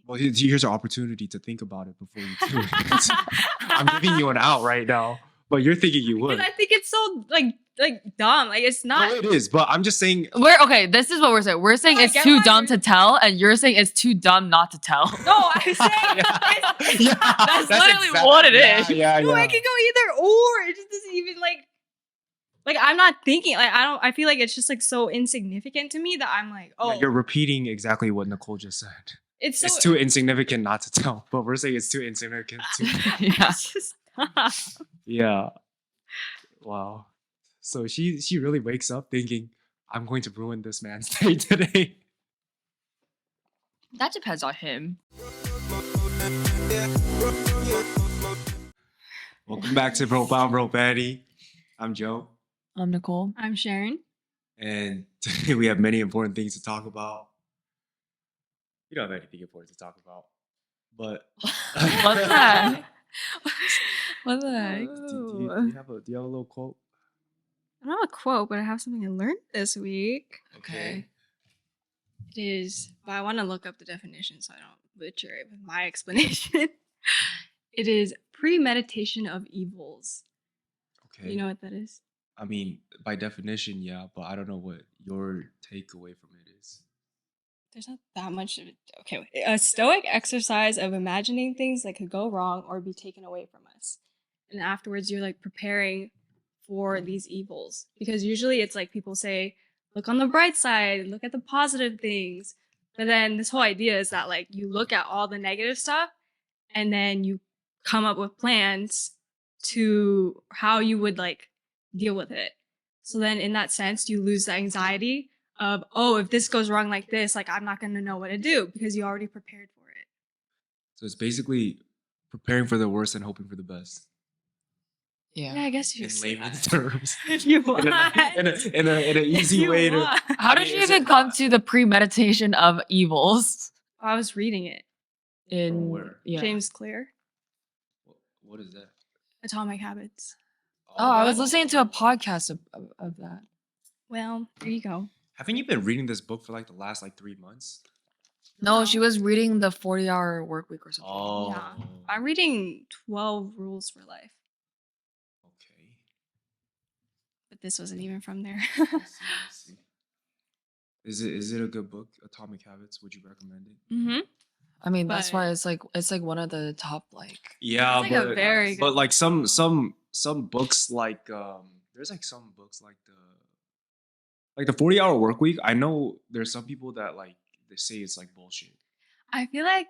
Well, here's an opportunity to think about it before you do it. I'm giving you an out right now, but you're thinking you would. Because I think it's so like dumb. Like it's not. No, it is, but I'm just saying. Okay, this is what we're saying. We're saying it's too dumb to tell, and you're saying it's too dumb not to tell. No, I'm saying that's literally what it is. Yeah, no, it can go either or. It just doesn't even like I'm not thinking. Like I feel like it's just like so insignificant to me that I'm like, oh, Yeah, you're repeating exactly what Nicole just said. It's too insignificant not to tell, but we're saying it's too insignificant to. Yeah. Just Yeah. Wow. So she really wakes up thinking, I'm going to ruin this man's day today. That depends on him. Welcome back to Profound Profanity. I'm Joe. I'm Nicole. I'm Sharon. And today we have many important things to talk about. We don't have anything important to talk about. But What's that? What the heck? Do you have a little quote? I don't have a quote, but I have something I learned this week. Okay. It is, but I want to look up the definition so I don't butcher it with my explanation. It is premeditation of evils. Okay. You know what that is? I mean, by definition, yeah, but I don't know what your takeaway from it is. There's not that much of it. Okay. A stoic exercise of imagining things that could go wrong or be taken away from us. And afterwards, you're like preparing for these evils. Because usually it's like people say, look on the bright side, look at the positive things. But then this whole idea is that like you look at all the negative stuff and then you come up with plans to how you would like deal with it. So then in that sense, you lose the anxiety of, oh, if this goes wrong like this, like I'm not going to know what to do because you already prepared for it. So it's basically preparing for the worst and hoping for the best. Yeah, I guess you in should say layman's that. terms. If you want. in an easy way to. How did you even come to the premeditation of evils? I was reading it. In where? Yeah. James Clear, What is that? Atomic Habits. Oh, I was listening to a podcast of that. Well, there you go. Haven't you been reading this book for like the last 3 months? No, she was reading the 40-hour work week or something. Oh. Yeah. I'm reading 12 Rules for Life. Okay. But this wasn't even from there. I see. Is it a good book? Atomic Habits. Would you recommend it? Mm-hmm. I mean, that's But- why it's like one of the top Yeah, It's like a very good but like book. some books like there's like some books like the 40-hour work week. I know there's some people that like they say it's like bullshit. I feel like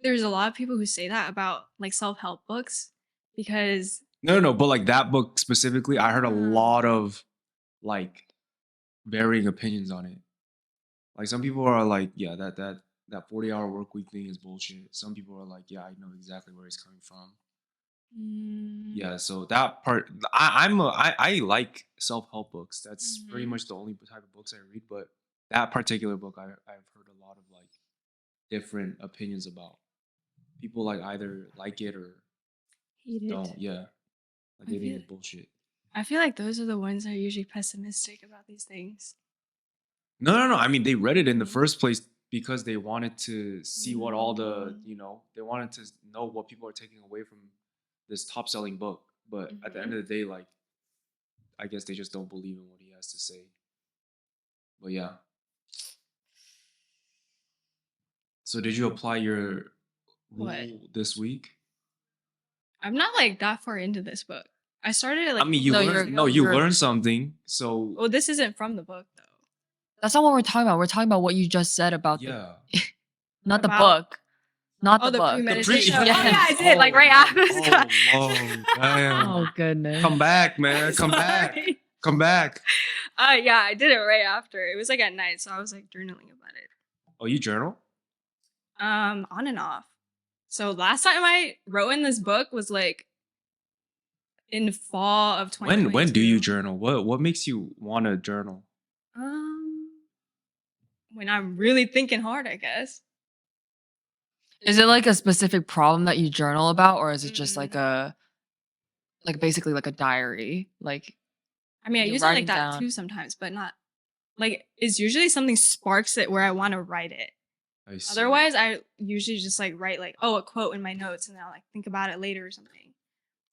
there's a lot of people who say that about like self-help books because No, but like that book specifically, I heard a lot of like varying opinions on it. Like some people are like, yeah, that 40-hour work week thing is bullshit. Some people are like, yeah, I know exactly where he's coming from. Yeah, so that part, I like self-help books. That's pretty much the only type of books I read. But that particular book, I've heard a lot of like different opinions about. People like either like it or hate it. don't. Yeah, like they think it's bullshit. I feel like those are the ones that are usually pessimistic about these things. No. I mean, they read it in the first place because they wanted to see what all the, they wanted to know what people are taking away from this top-selling book. But at the end of the day, like, I guess they just don't believe in what he has to say. But yeah. So did you apply your rule this week? I'm not like that far into this book. I started it like. I mean, you learned something. So. Well, this isn't from the book though. That's not what we're talking about. We're talking about what you just said about not the book. Not the book. Premeditation. The Yeah, I did like right after this. Oh goodness. Come back, man. Come back. Come back. Yeah, I did it right after. It was like at night, so I was like journaling about it. Oh, you journal? On and off. So last time I wrote in this book was like in fall of 2022. When do you journal? What makes you want to journal? When I'm really thinking hard, I guess. Is it like a specific problem that you journal about, or is it just like basically like a diary? Like, I mean, I use it like that too sometimes, but not like it's usually something sparks it where I want to write it. I see. Otherwise, I usually just like write like, oh, a quote in my notes, and then I'll like think about it later or something.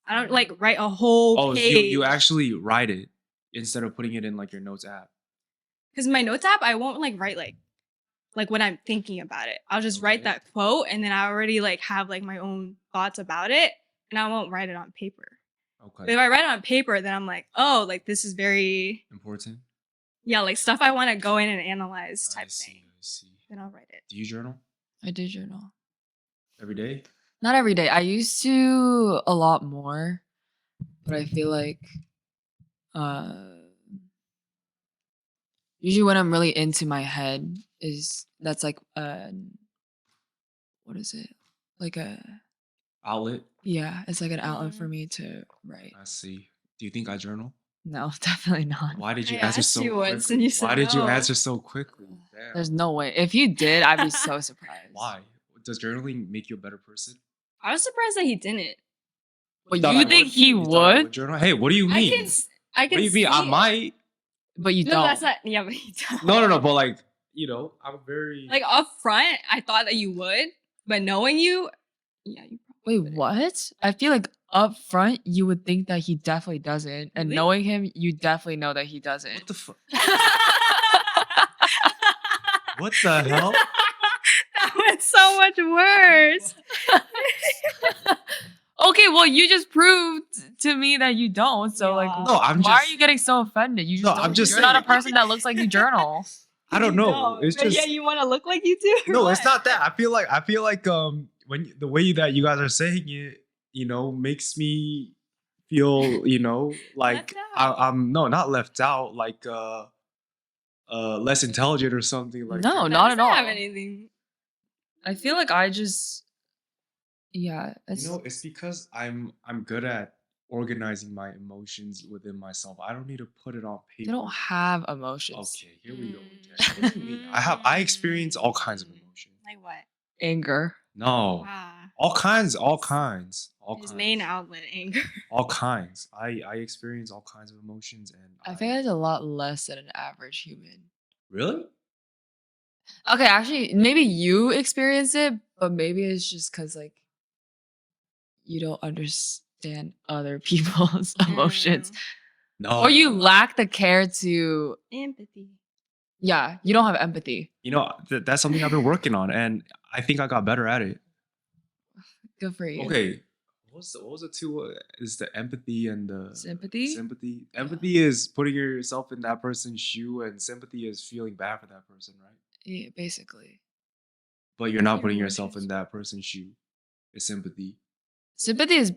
I don't like write a whole Oh, page. you actually write it instead of putting it in like your notes app. Because my notes app, I won't like write like when I'm thinking about it. I'll just write Okay. that quote, and then I already like have like my own thoughts about it, and I won't write it on paper. But Okay. if I write it on paper, then I'm like, oh, like this is very Important. like stuff I want to go in and analyze I type see. thing. I see. Then I'll write it. Do you journal I do journal. every day? Not every day. I used to a lot more, but I feel like usually when I'm really into my head that's like what is it? Like a Outlet. yeah, it's like an outlet for Mhm. me to write. I see. Do you think I journal? No, definitely not. Why did you I answer asked so you quickly? once and you said Why did you no. answer so quickly? Damn. There's no way. If you did, I'd be so surprised. Why? Does journaling make you a better person? I was surprised that he didn't. But thought you I think would? he You thought I would? journal? Hey, what do you I mean? can. I What can do you mean? I see it. might. But you No, don't. that's not. Yeah, but he don't. No. But like, I'm very Like up front, I thought that you would, but knowing you, yeah, you probably Wait, wouldn't. what? I feel like up front you would think that he definitely doesn't, and Really? knowing him, you definitely know that he doesn't. What the fuck? What the hell? That was so much worse. Okay, well, you just proved to me that you don't. So, like, Yeah. No, I'm why are just. you getting so offended? You just No, don't. I'm just You're not a saying. person that looks like you journal. I don't You know. It's but just. yeah, you want to look like you do. or No, it's what? not that. I feel like when the way that you guys are saying it, makes me feel, like Left out. I'm no, not left out, like less intelligent or something like No, that. That not at doesn't all. have anything. I feel like I just, yeah, It's because I'm good at organizing my emotions within myself. I don't need to put it on you paper. don't have emotions. Okay, here we go again. What do you mean? I experience all kinds of emotion. Like what? Anger. No. Wow. All kinds. His main outlet, anger. All kinds. I experience all kinds of emotions, and I think it's a lot less than an average human. really. Okay, actually, maybe you experience it, but maybe it's just because like you don't understand other people's emotions, No. or you lack the care to. Empathy. Yeah, you don't have empathy. That's something I've been working on, and I think I got better at it. Good for you. Okay. What was the two? Is the empathy and the Sympathy? Sympathy. Empathy is putting yourself in that person's shoe, and sympathy is feeling bad for that person, right? Yeah, basically. But you're not Your putting yourself emotions. in that person's shoe. It's sympathy. Sympathy is,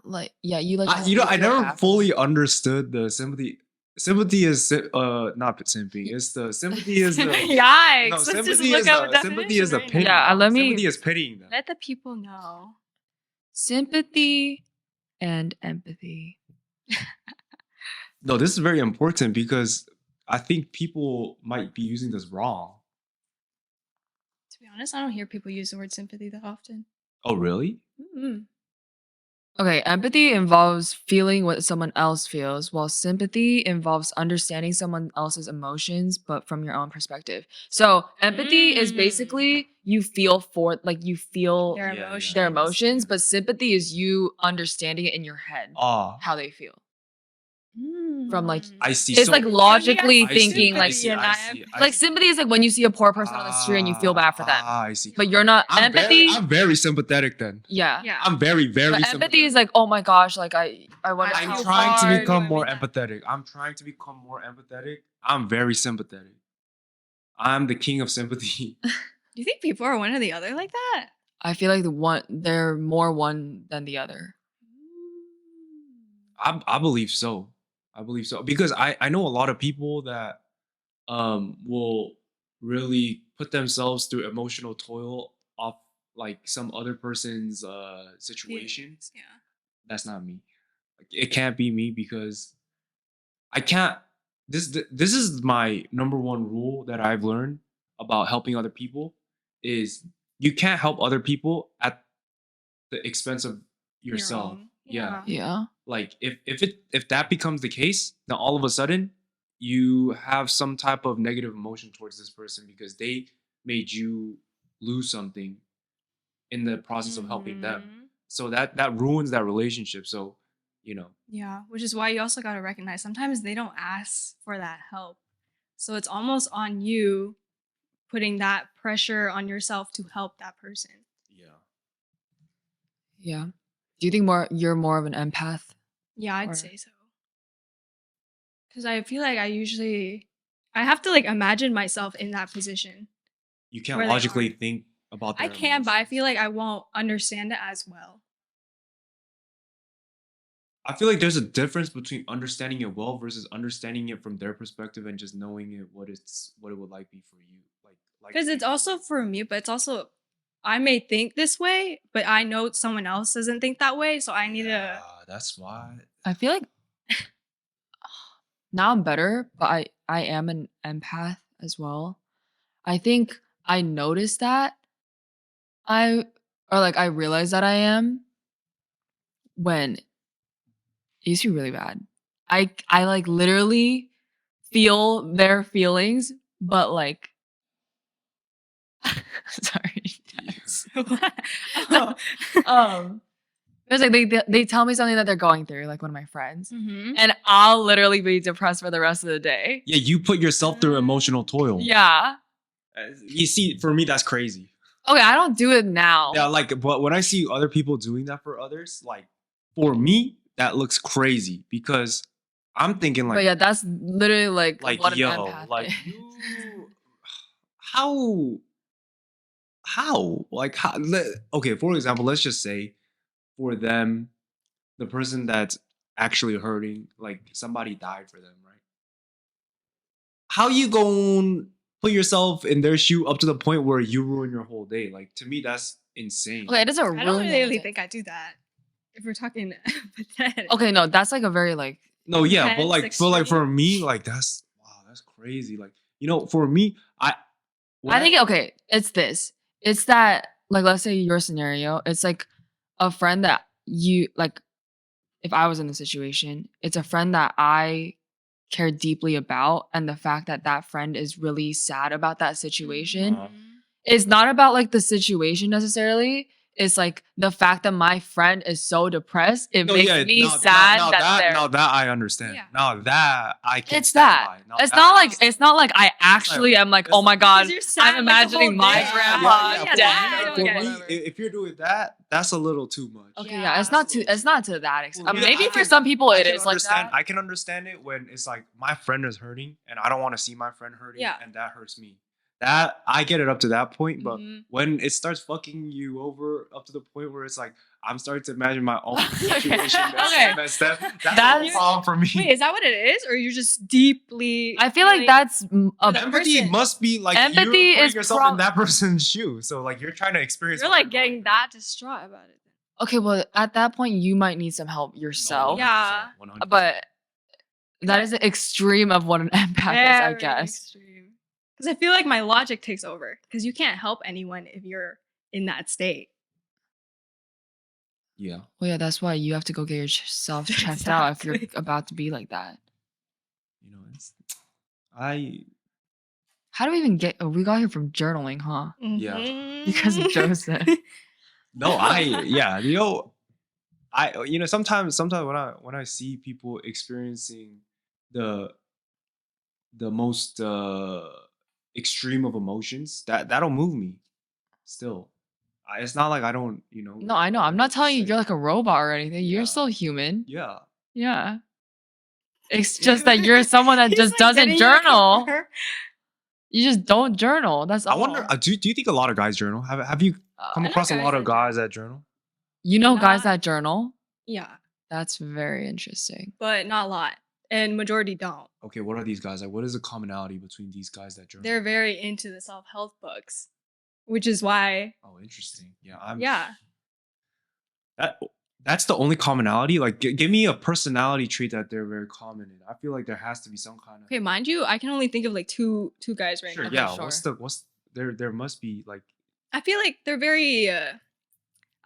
like you like. I feel never bad for fully them. understood the sympathy. Sympathy is not simping. It's the sympathy is the Yikes. no Let's just sympathy look is up the a sympathy is the definition right pity. now. Yeah, let me- Sympathy is pitying them. Let the people know. Sympathy and empathy. No, this is very important because I think people might be using this wrong. To be honest, I don't hear people use the word sympathy that often. Oh, really? Mm-hmm. Okay, empathy involves feeling what someone else feels, while sympathy involves understanding someone else's emotions, but from your own perspective. So, empathy is Mm. basically you feel for, like, you feel Their Yeah, emotions. their yeah. emotions, Yeah. but sympathy is you understanding it in your head, Ah, how they feel. Mm. From, like, I see. It's So- like logically I see, thinking, I like, see, I see, I like see. sympathy is like when you see a poor person on the street and you feel bad for them, I see. but you're not. Empathy, I'm very sympathetic then. yeah. Yeah. I'm very, very But sympathetic. empathy is like, oh my gosh, like I want to I'm I'm feel trying to hard. become I more mean that. empathetic. I'm trying to become more empathetic. I'm very sympathetic. I'm the king of sympathy. Do you think people are one or the other like that? I feel like they're more one than the other. I believe so. I believe so because I know a lot of people that will really put themselves through emotional toil off like some other person's situation. Feelings, yeah. That's not me. Like, it can't be me because I can't. This is my number one rule that I've learned about helping other people is you can't help other people at the expense of Your yourself. own. Yeah. Yeah. Like if that becomes the case, then all of a sudden you have some type of negative emotion towards this person because they made you lose something in the process of helping them. Mhm. So that ruins that relationship. So, you know, Yeah, which is why you also got to recognize sometimes they don't ask for that help. So it's almost on you putting that pressure on yourself to help that person. yeah. Yeah. Do you think you're more of an empath? Yeah, I'd Or- say so. Cuz I feel like I have to like imagine myself in that position. You can't Where they logically are. think about I their can, but I emotions. feel like I won't understand it as well. I feel like there's a difference between understanding it well versus understanding it from their perspective and just knowing it what it would like be for you. Cuz it's also for me, but it's also I may think this way, but I know someone else doesn't think that way, so I need to that's why. I feel like now I'm better, but I am an empath as well. I think I noticed that I realized that I am when it used to be really bad. I like literally feel their feelings, but like sorry. That's- oh. It's like they tell me something that they're going through, like one of my friends, Mhm. and I'll literally be depressed for the rest of the day. Yeah, you put yourself through emotional toil. Yeah. You see, for me, that's crazy. Okay, I don't do it now. Yeah, like, but when I see other people doing that for others, like, for me, that looks crazy because I'm thinking, But like, yeah, that's literally like what an yo, empath like, is. you, like, okay, for example, let's just say for them, the person that's actually hurting, like, somebody died for them, right? How you going put yourself in their shoe up to the point where you ruin your whole day? Like, to me, that's insane. Okay, it doesn't I ruin don't the whole really thing. think I do that. If we're talking pathetic. Okay, no, that's like a very like No, yeah, but Intense, like for extreme. me, like that's wow, that's crazy. Like, for me, I think okay, it's this. It's that like let's say your scenario, it's like a friend that you like if I was in the situation, it's a friend that I care deeply about and the fact that that friend is really sad about that situation. Uh-huh. It's not about like the situation necessarily. It's like the fact that my friend is so depressed, it makes me sad that they're now that I understand. Yeah. Now that I can it's stand that. by. Now It's that not I like it's not like I actually am like, it's oh my like- god, Because you're sad, I'm like, the imagining whole my day. grandma Yeah, dead. For okay. me, Whatever. if you're doing that, that's a little too much. Okay, Yeah, yeah, it's not to that extent. For me, Maybe I for can- some people I it can is like understand. that. I can understand it when it's like my friend is hurting and I don't want to see my friend hurting, Yeah. and that hurts me. That I get it up to that point, but Mhm. when it starts fucking you over up to the point where it's like I'm starting to imagine my own Okay. situation Okay. that's a That's- problem for me. Wait, is that what it is? Or you're just deeply I feel like feeling- that's Empathy person. must be like Empathy you're putting is yourself prob- in that person's shoe. So like you're trying to experience. You're what like they're going getting through. that distraught about it. okay. Well, at that point, you might need some help yourself. Yeah. 100%. But that is an extreme of what an empath is, I guess. Because I feel like my logic takes over. Because you can't help anyone if you're in that state. Yeah. Well, yeah, that's why you have to go get yourself checked out if you're Exactly. about to be like that. It's I How do we even get? Oh, we got here from journaling, huh? Yeah. Mhm. Because of Joseph. no yeah sometimes when I see people experiencing the most extreme of emotions that'll move me still. It's not like I don't No, I know. I'm not telling you you're like a robot or anything. You're Yeah. still human. yeah Yeah. It's just that you're someone that He's, just like, doesn't getting you to journal. compare. You just don't journal. That's all. I wonder do you think a lot of guys journal? Have you come I know across a guys lot of that guys that journal? You know guys Not- that journal? Yeah, That's very interesting. but not a lot. And majority don't. Okay, what are these guys like? What is the commonality between these guys that journal? They're very into the self-help books. Which is why, Oh, interesting. yeah. That's the only commonality. Like, give me a personality trait that they're very common in. I feel like there has to be some kind of. Okay, mind you, I can only think of like two guys right Sure. now. Yeah. sure. What's there must be like. I feel like they're very I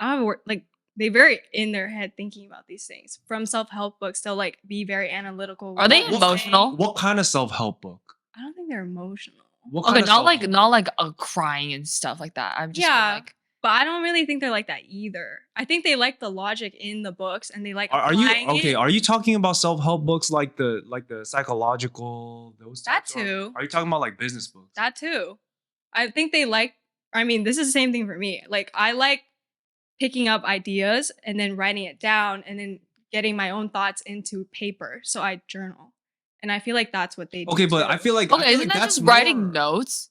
don't have a word, like they very in their head thinking about these things. From self-help books, they'll like be very analytical. Are they with what emotional? saying. What kind of self-help book? I don't think they're emotional. What kind Okay, of not like self-help? crying and stuff like that. I'm just Yeah. like But I don't really think they're like that either. I think they like the logic in the books and they like Are you applying okay? it. Are you talking about self-help books like the psychological those That types? Or too. are you talking about like business books? That too. I think they like, I mean, this is the same thing for me. Like, I like picking up ideas and then writing it down and then getting my own thoughts into paper. So I journal. And I feel like that's what they do. Okay, but too. I feel like okay, isn't that that's just writing more- notes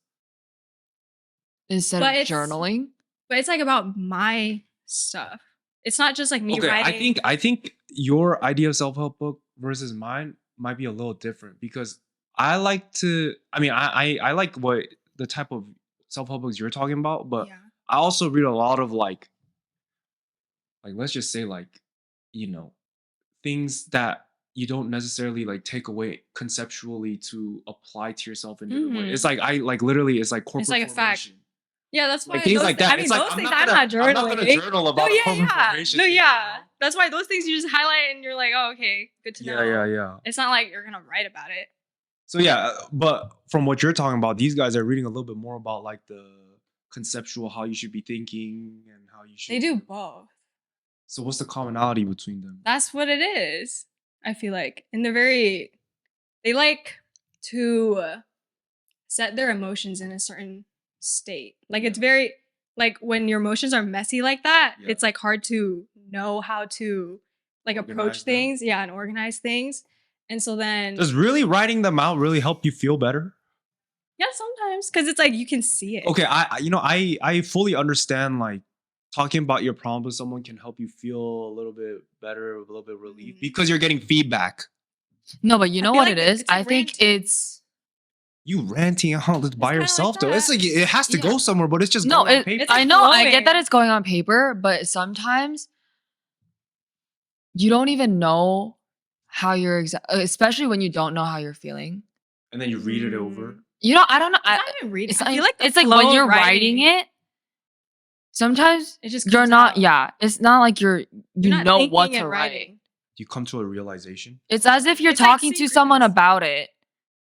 instead But of it's- journaling? But it's like about my stuff. It's not just like me Okay, writing. I think your idea of self-help book versus mine might be a little different because I like to I mean I like what the type of self-help books you're talking about, but Yeah. I also read a lot of like let's just say things that you don't necessarily like take away conceptually to apply to yourself in different ways. It's like I like literally it's like corporate It's like a fact. formation. Yeah, that's why Like things those like thi- that. I mean, It's like, those I'm things not I'm gonna- not journaling. I'm not gonna journal about no, a yeah, corporate yeah. formation No, thing, yeah. you know? That's why those things you just highlight and you're like, oh, okay, good to know. Yeah. It's not like you're gonna write about it. So yeah, but from what you're talking about, these guys are reading a little bit more about like the conceptual how you should be thinking and how you should. They do both. So what's the commonality between them? That's what it is. I feel like, and they like to set their emotions in a certain state. Like it's very like when your emotions are messy like that, Yeah. it's like hard to know how to like Organize approach them. things, yeah, and organize things. And so then Does really writing them out really help you feel better? yeah, sometimes because it's like you can see it. Okay, I fully understand like talking about your problem with someone can help you feel a little bit better, a little bit relief Mhm. because you're getting feedback. No, but you know feel what like it is? it's like I think ranting. it's You ranting out by kinda like yourself though. It's that. like it has to go Yeah. somewhere, but it's just no, going on it, paper. It's I like know I get that flowing. it's going on paper, but sometimes you don't even know how you're especially when you don't know how you're feeling. And then you read it Mm. over. You know, I don't know. It's not even reading. It's I like, feel like the it's like flow when of you're writing it. Sometimes it just you're comes not. out. Yeah, it's not like you You're not know thinking what to and write. writing. You come to a realization. It's as if you're It's like talking to someone synchronous. about it.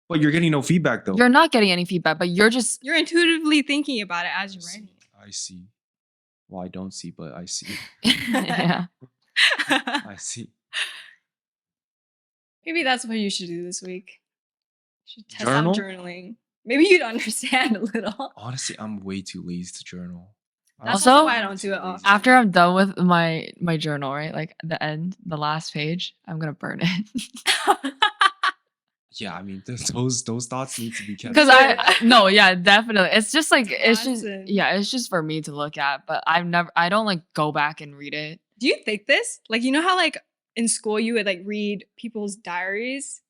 But you're getting no feedback though. You're not getting any feedback, but you're just You're intuitively thinking about it as you're writing I see. Well, I don't see, but I see. yeah. it. I see. Maybe that's what you should do this week. You should test Journal? out journaling. Maybe you'd understand a little. Honestly, I'm way too lazy to journal. That's Also- why I don't do it often. After I'm done with my journal, right? Like the last page, I'm gonna burn it. Yeah, I mean those thoughts need to be kept. Because no, yeah, definitely. It's just like it's just Nonsense. it's just for me to look at, but I don't like go back and read it. Do you think this? Like, you know how like in school you would like read people's diaries?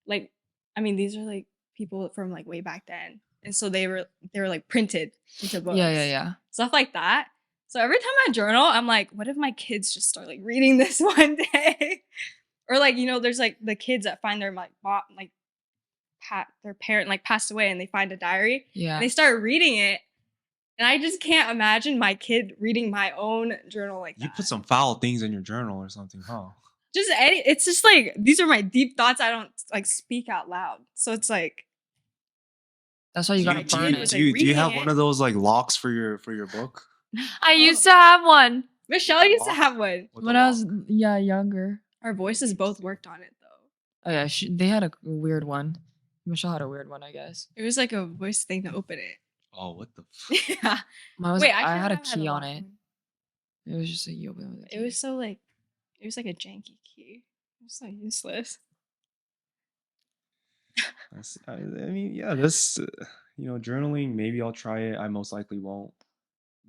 Like, I mean, these are like people from like way back then. And so they were like printed into books. Yeah. Stuff like that. So every time I journal, I'm like, what if my kids just start like reading this one day? Or like, you know, there's like the kids that find their their parent like passed away and they find a diary Yeah. and they start reading it. And I just can't imagine my kid reading my own journal like that. You put some foul things in your journal or something, huh? It's just like these are my deep thoughts I don't like speak out loud. So it's like That's why you gotta do burn was, it. like, do you have reading one it. of those like locks for your book? I used to have one Michelle used to have one. With when the I was lock? younger. Our voices both worked on it though. Oh yeah, they had a weird one. Michelle had a weird one, I guess. It was like a voice thing to open it. Oh, what the? Yeah. Mine was, Wait, I actually, had a have key on lock it. one. It was just a you open it with a key. It was so like, it was like a janky key. It was so useless. I mean, yeah, this journaling. Maybe I'll try it. I most likely won't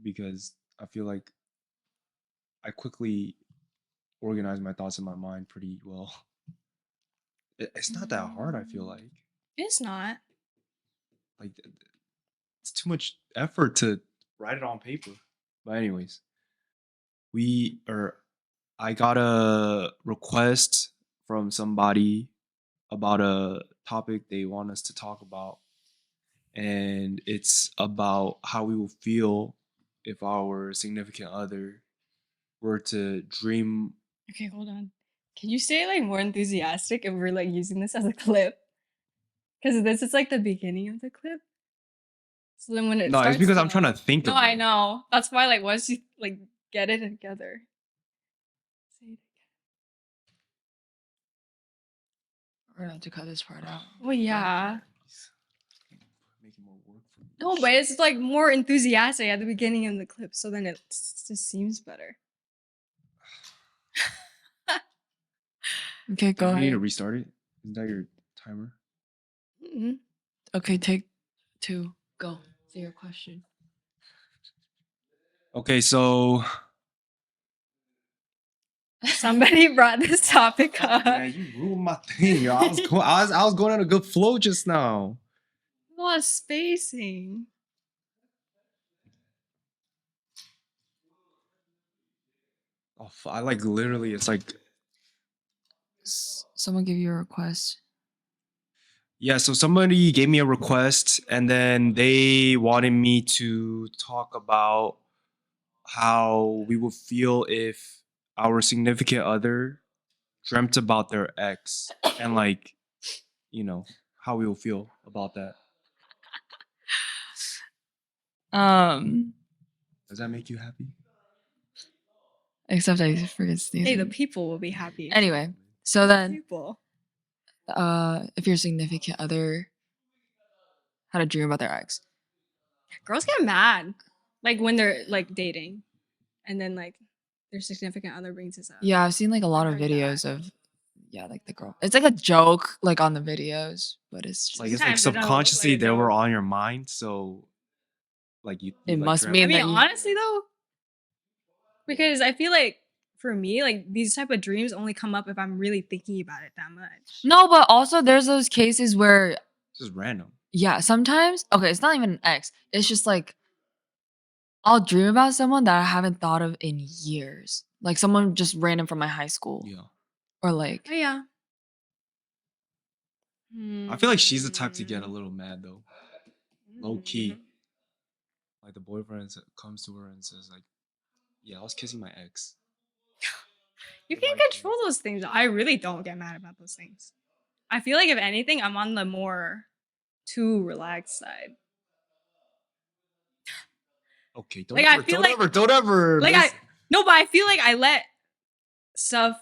because I feel like I quickly organize my thoughts in my mind pretty well. It's not that hard. I feel like It's not. it's too much effort to write it on paper. But anyways, I got a request from somebody about a topic they want us to talk about. And it's about how we will feel if our significant other were to dream. Okay, hold on. Can you say it like more enthusiastic if we're like using this as a clip? Because this is like the beginning of the clip. So then when it No, starts it's because I'm to- trying to think. No, of I it. know. That's why, like, once you like get it together. Say it We're gonna have to cut this part out. again. Well, yeah. Making more work for me. No, but it's like more enthusiastic at the beginning of the clip, so then it just seems better. Okay, go Do you need to ahead. restart it? Is that your timer? Mhm. Okay, take 2. Go. Say your question. Okay, so Somebody brought this topic up. man, you ruined my thing, yo. I was going on a good flow just now. A lot of spacing. Oh, I like literally. It's like Someone give you a request. yeah. So somebody gave me a request, and then they wanted me to talk about how we would feel if our significant other dreamt about their ex, and like, you know, how we will feel about that. Does that make you happy? Except I forget sneezing. Hey, the people will be happy. Anyway, so then, People. if your significant other had a dream about their ex, Girls get mad, like when they're like dating, and then like their significant other brings this up. yeah, I've seen like a lot of heard that. videos of, yeah, like the girl. It's like a joke, like on the videos, but it's just, Like it's like Sometimes it don't look subconsciously like a they were joke. on your mind, so like you It like, must dreamt- mean I mean, that you- honestly though, because I feel like for me, like these type of dreams only come up if I'm really thinking about it that much. no, but also there's those cases where, It's just random. yeah, sometimes, okay, it's not even an ex. It's just like, I'll dream about someone that I haven't thought of in years. Like someone just random from my high school. Yeah. Or like, Oh yeah. I feel like she's the type to get a little mad though. Low key. Like the boyfriend comes to her and says like, "Yeah, I was kissing my ex." You can't control those things. I really don't get mad about those things. I feel like if anything, I'm on the more too relaxed side. Okay, don't Like, I ever, feel don't like- ever, don't ever. Like listen. no, but I feel like I let stuff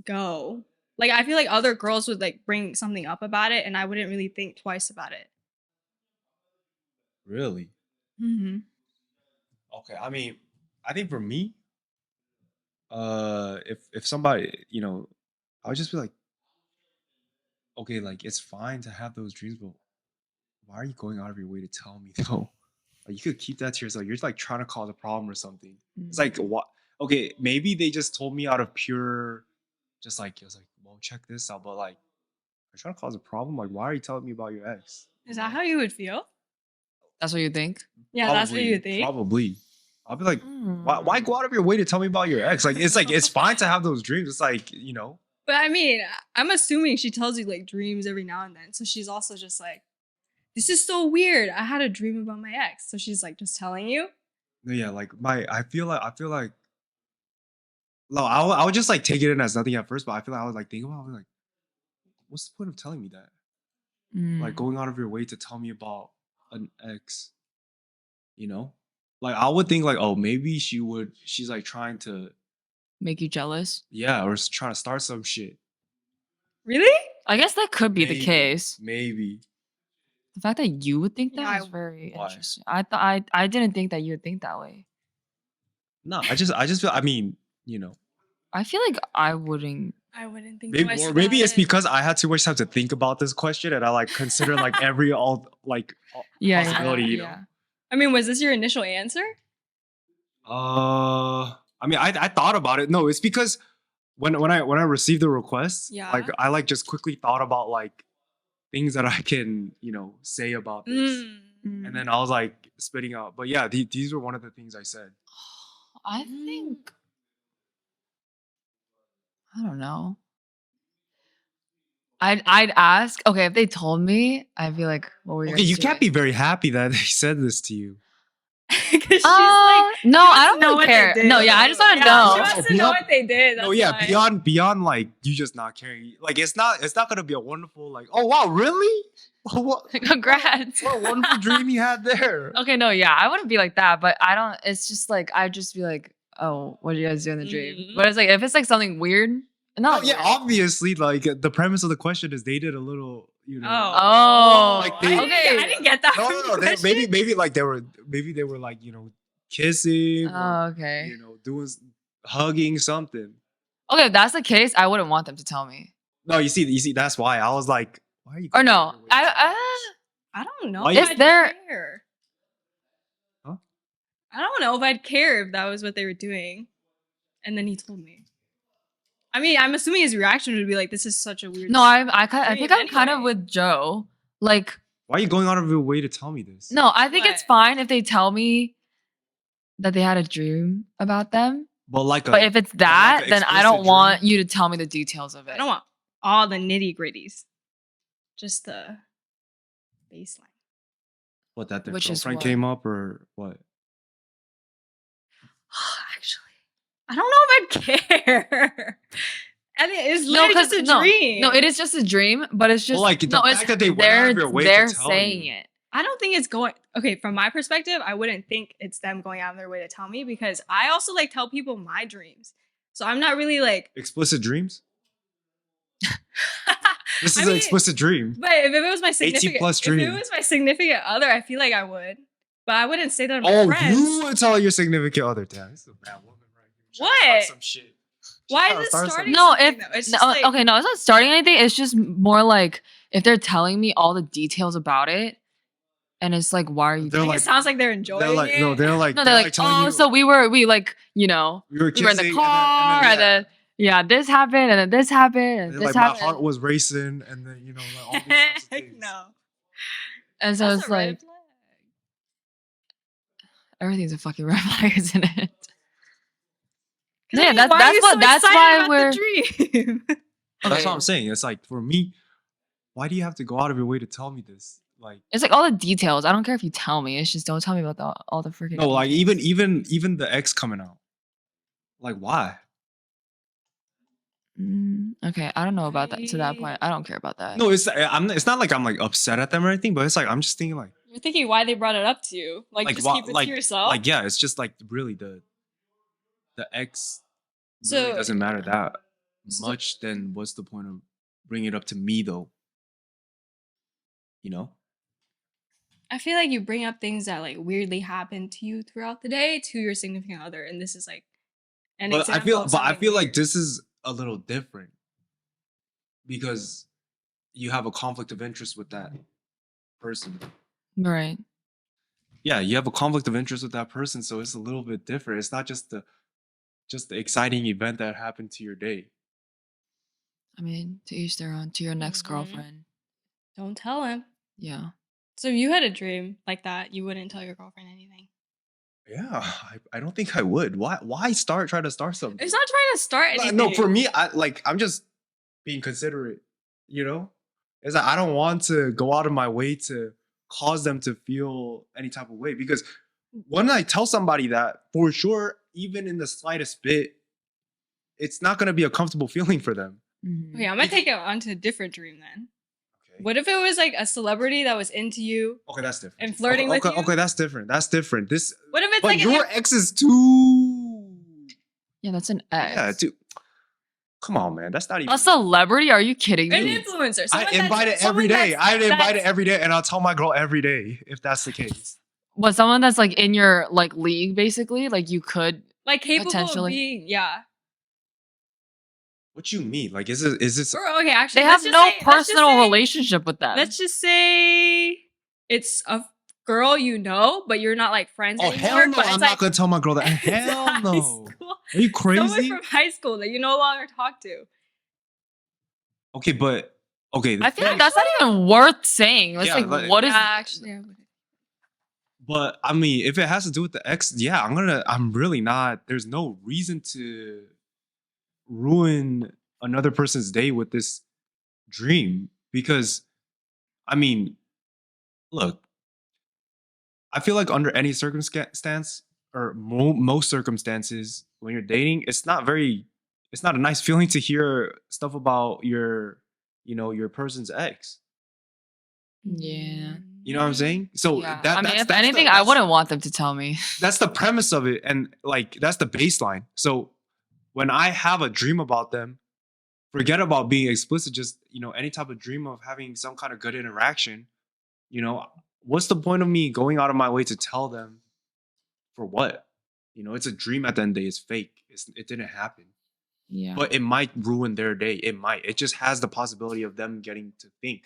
go. Like I feel like other girls would like bring something up about it, and I wouldn't really think twice about it. Really? Mm-hmm. Okay, I mean, I think for me, if somebody, you know, I would just be like, okay, like it's fine to have those dreams, but why are you going out of your way to tell me though? Like you could keep that to yourself. You're like trying to cause a problem or something. It's like what? Okay, maybe they just told me out of pure, just like it was like, well, check this out. But like, are you trying to cause a problem? Like, why are you telling me about your ex? Is that how you would feel? that's what you think? Yeah, that's what you would think. Probably. I'll be like, why go out of your way to tell me about your ex? Like it's fine to have those dreams. It's like, you know. But I mean, I'm assuming she tells you like dreams every now and then. So she's also just like, this is so weird. I had a dream about my ex. So she's like just telling you. Yeah, like I feel like no, I would just like take it in as nothing at first, but I feel like I would like think about it, I was like, what's the point of telling me that? Like going out of your way to tell me about an ex, you know? Like I would think like, oh, maybe she's like trying to, make you jealous? yeah, or trying to start some shit. Really? I guess that could be the Maybe. case. Maybe. The fact that you would think that Yeah, is very Why? interesting. I thought I didn't think that you would think that way. No, I just feel, I mean, you know, I feel like I wouldn't. I wouldn't think maybe, twice or maybe about it's it. because I had too much time to think about this question and I like consider like every possibility, you know. I mean, was this your initial answer? I mean, I thought about it. No, it's because when I received the request, Yeah. like I like just quickly thought about like things that I can, you know, say about this, and then I was like spitting out. But yeah, these were one of the things I said. I think. I don't know. I'd ask. Okay, if they told me, I'd be like, "What were you?" Okay, you can't be very happy that they said this to you. Because she's like, No, I don't know really what they care. did. No, yeah, I just want to Yeah, know. She wants to know what they did. No, that's yeah, why. beyond like you just not caring. Like it's not gonna be a wonderful like, oh wow, really? What Congrats. what wonderful dream you had there. Okay, no, yeah, I wouldn't be like that, but I don't. It's just like I'd just be like, oh, what did you guys do in the dream? But it's like if it's like something weird, not Oh like yeah, weird. obviously, like the premise of the question is they did a little, you know. Oh, Like they- I didn't get that. No, from no, the no. question. Maybe like they were like, you know, kissing, or, Oh, okay. you know, hugging something. Okay, if that's the case, I wouldn't want them to tell me. No, you see, that's why I was like, why are you? Or going out no, of your way to tell me I don't know. Why if you- If I'd they're- care. Huh? I don't know if I'd care if that was what they were doing. And then he told me. I mean, I'm assuming his reaction would be like, "This is such a weird." No, I think dream I'm kind of anyway. with Joe. Like, Why are you going out of your way to tell me this? no, I think it's What? fine if they tell me that they had a dream about them. But like, But if it's that, an then I explicit don't want dream? you to tell me the details of it. I don't want all the nitty gritties. Just the baseline. what that their Which is girlfriend what? came up or what? Actually, I don't know if I'd care. I mean, it's literally just a dream. No, it is just a dream, but it's just like, the no. fact It's that they went out of their way to they're tell saying you. it. I don't think it's going. Okay, from my perspective, I wouldn't think it's them going out of their way to tell me because I also like tell people my dreams. So I'm not really like. Explicit dreams. This I is mean, an explicit dream. But if it was my 18 significant, plus if dream. it was my significant other, I feel like I would. But I wouldn't say that to my Oh, friends. you would tell your significant other. Damn, this is a bad woman right here. Trying to What? start some shit. Why Trying to is it start starting? No, something, if though? It's no, just like, okay, no, it's not starting anything. It's just more like if they're telling me all the details about it, and it's like, why are you? They're doing like- it sounds like they're enjoying They're like, it. no, they're like, No, they're like, telling oh, you, so we like, you know, we were we were in kissing, the car, and then yeah, this happened, and then this happened, and and this like my happened, heart was racing, and then you know, like all these types of Heck things. no. and so That's it's a red like flag. everything's a fucking red flag, isn't it? 'Cause I Yeah, mean, that's why are that's you what so that's excited why about we're. the dream. That's Okay. what I'm saying. It's like for me, why do you have to go out of your way to tell me this? Like, It's like all the details. I don't care if you tell me. It's just don't tell me about all the freaking. no, like details. even the ex coming out. Like, why? Okay, I don't know about that to that point. I don't care about that. No, it's not like I'm like upset at them or anything, but it's like I'm just thinking like You're thinking why they brought it up to you. Like just why- keep it like, to yourself. Like, yeah, it's just like really the ex So- really doesn't matter that So- much. Then what's the point of bringing it up to me though? You know? I feel like you bring up things that like weirdly happen to you throughout the day to your significant other, and this is like an But I example. feel, of but I something feel like weird. this is a little different because you have a conflict of interest with that person. Right. Yeah, you have a conflict of interest with that person, so it's a little bit different. It's not just the exciting event that happened to your day. I mean, to each their own. To your next Mhm. girlfriend. Don't tell him. Yeah. So if you had a dream like that, you wouldn't tell your girlfriend anything. Yeah, I don't think I would. Why try to start something? It's not trying to start anything. No, for me, I'm just being considerate, you know? It's like I don't want to go out of my way to cause them to feel any type of way because when I tell somebody that, for sure, even in the slightest bit, it's not going to be a comfortable feeling for them. Mhm. Okay, I'm gonna take it onto a different dream then. Okay. What if it was like a celebrity that was into you? Okay, that's different. And flirting okay, with okay, you? Okay, that's different. That's different. This, What if it's but like your ex is too. Yeah, that's an ex. Yeah, dude. Come on, man. That's not even. A celebrity? Are you kidding an me? influencer? I someone that's- invite it someone every day. that's- I invite it that's- every day, and I'll tell my girl every day if that's the case. What, someone that's like in your like league, basically? Like you could. like capable of Potentially. being, yeah. What you mean? Like, is this? Or, okay, actually, They let's have just no say- let's just personal say- relationship with them. Let's just say it's a girl you know, but you're not like friends Oh anymore. hell no! but it's I'm like, not gonna tell my girl that. it's Hell high no! school. Are you Someone crazy? from high school that you no longer talk to. Okay, but okay. I feel like that's not even worth saying. It's Yeah, like, like- what is. actually? But I mean, if it has to do with the ex, yeah, I'm really not. There's no reason to ruin another person's day with this dream because, I mean, look, I feel like under any circumstance or most circumstances when you're dating, it's not a nice feeling to hear stuff about your person's ex. Yeah. You know what I'm saying? So Yeah. that, I mean, that's, if that's anything, the, I that's, wouldn't want them to tell me. that's the premise of it, and like that's the baseline. So when I have a dream about them, forget about being explicit. Just any type of dream of having some kind of good interaction. What's the point of me going out of my way to tell them for what? It's a dream at the end of the day. It's fake. It didn't happen. Yeah. But it might ruin their day. It might. It just has the possibility of them getting to think,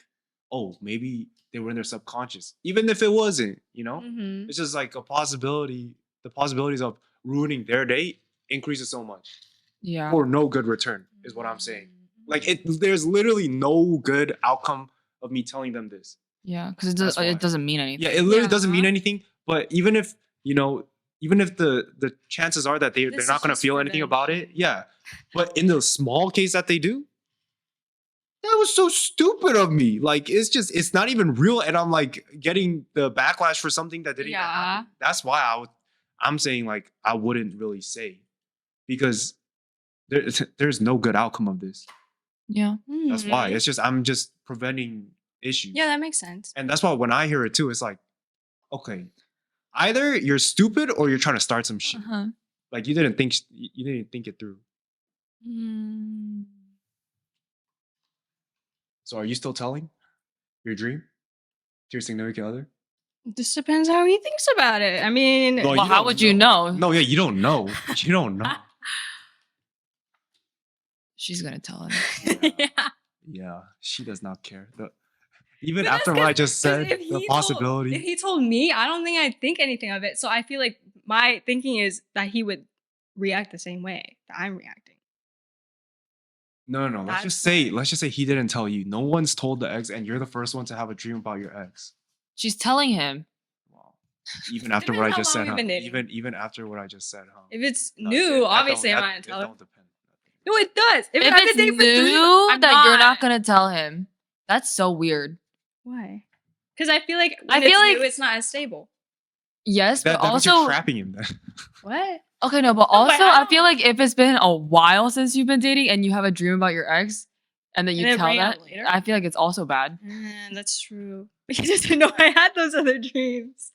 oh, maybe they were in their subconscious. Even if it wasn't, Mhm. it's just like a possibility. The possibilities of ruining their day increases so much Yeah. for no good return, is what I'm saying. Like there's literally no good outcome of me telling them this. Yeah, because That's why. it doesn't mean anything. Yeah, it literally doesn't mean Yeah. anything. But even if the chances are that they're This not is gonna just feel anything about it, prevention. yeah. But in the small case that they do, that was so stupid of me. Like it's not even real, and I'm like getting the backlash for something that didn't even Yeah. happen. That's why I'm saying like I wouldn't really say, because there's no good outcome of this. Yeah. That's why. Mhm. It's just I'm just preventing issues. Yeah, that makes sense. And that's why when I hear it too, it's like, okay, either you're stupid or you're trying to start some shit. Uh-huh. Like you didn't think it through. Mm. So are you still telling your dream to your significant other? This depends how he thinks about it. I mean, No, Well, how don't would you know? No, yeah, you don't know. You don't know. She's gonna tell him. yeah. Yeah, she does not care. Even But after that's what I 'cause- just 'cause said, if the he possibility. if he told me, I don't think I'd think anything of it. So I feel like my thinking is that he would react the same way that I'm reacting. No. That's Let's just say he didn't tell you. No one's told the ex, and you're the first one to have a dream about your ex. She's telling him. Wow. Even after what I Depends how just said, long huh? we've been dating. Even after what I just said, huh? If it's No, new, that obviously don't- I'm that- not gonna tell it him. don't depend. No, it does. If I've been it's dating for 3 new I'm that you're not not. gonna tell him, that's so weird. Why? Because I feel like I when feel it's like- new, it's not as stable. Yes, That but means you're also trapping him then. What? okay, no, but No, but also I I feel don't- like if it's been a while since you've been dating and you have a dream about your ex, and then you And then tell bring it that, up later? I feel like it's also bad. That's true. He doesn't know I had those other dreams.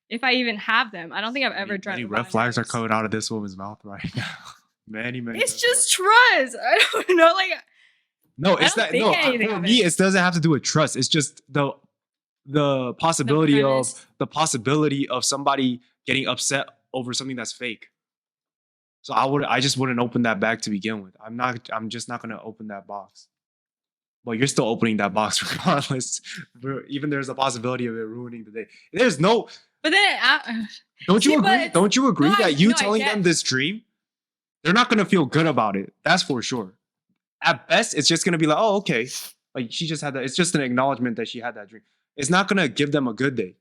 If I even have them, I don't think I've ever dreamt. Many about red an flags are ex. coming out of this woman's mouth right now. Many. It's red just flags. trust. I don't know. Like, No, I it's don't not. think No, anything for of me, it. it doesn't have to do with trust. It's just the possibility of somebody getting upset over something that's fake. So I just wouldn't open that bag to begin with. I'm just not gonna open that box. But you're still opening that box regardless. Even there's a possibility of it ruining the day. There's no. But then, Don't you See, but agree? it's- Don't you agree no, that you no, I telling get- them this dream, they're not gonna feel good about it. That's for sure. At best, it's just gonna be like, oh, okay. Like she just had that. It's just an acknowledgement that she had that dream. It's not gonna give them a good day.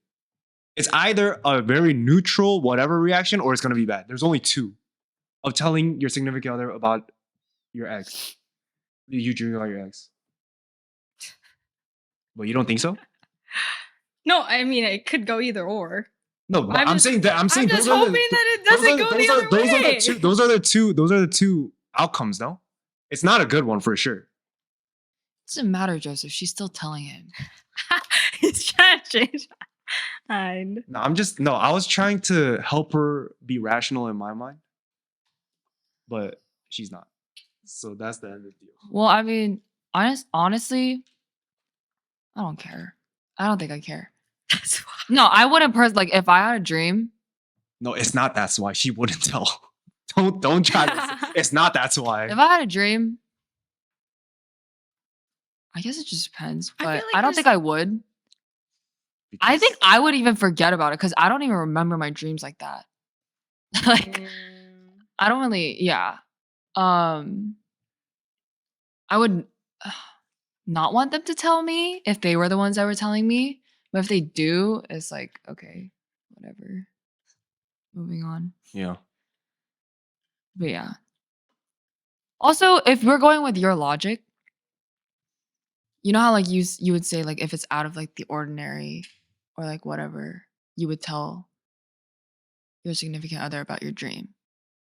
It's either a very neutral, whatever reaction, or it's gonna be bad. There's only two of telling your significant other about your ex. You dreaming about your ex. But you don't think so? no, I mean, it could go either or. No, but I'm I'm just- saying that. I'm saying I'm just those are the- hoping that it those doesn't are- go those the are- other those are way. the two. Those are the two outcomes. No, it's not a good one for sure. Doesn't matter, Joseph. She's still telling him. He's trying to change my mind. No. I was trying to help her be rational in my mind, but she's not. So that's the end of the deal. Well, I mean, honestly, I don't care. I don't think I care. That's why. No, I wouldn't like if I had a dream. No, it's not. That's why she wouldn't tell. Don't try to. It's not. That's why. If I had a dream, I guess it just depends. I But feel like I don't think there's- I would. I think I would even forget about it because I don't even remember my dreams like that. Like I don't really, yeah. I would not want them to tell me if they were the ones that were telling me. But if they do, it's like, okay, whatever. Moving on. Yeah. But yeah. Also, if we're going with your logic, you know how like you would say like if it's out of like the ordinary or like whatever, you would tell your significant other about your dream.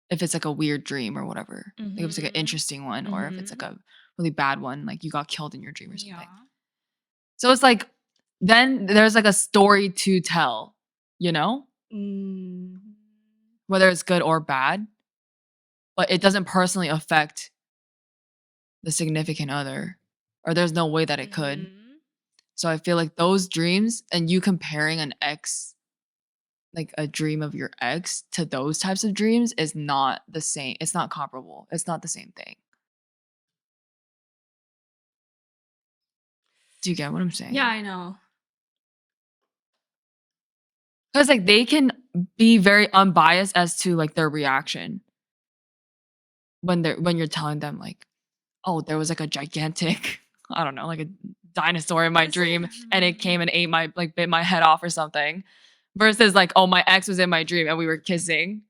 If it's like a weird dream or whatever. Like if it's like an Mhm. interesting one or if it's like a really bad one, like you got killed in your dream or something. Yeah. So it's like then there's like a story to tell, you know? Mm. Whether it's good or bad, but it doesn't personally affect the significant other, or there's no way that it could. Mhm. So I feel like those dreams and you comparing an ex, like a dream of your ex to those types of dreams is not the same. It's not comparable. It's not the same thing. Do you get what I'm saying? Yeah, I know. Because like they can be very unbiased as to like their reaction when you're telling them like, oh, there was like a gigantic, I don't know, like a dinosaur in my dream and it came and ate my, like bit my head off or something. Versus like, oh, my ex was in my dream and we were kissing.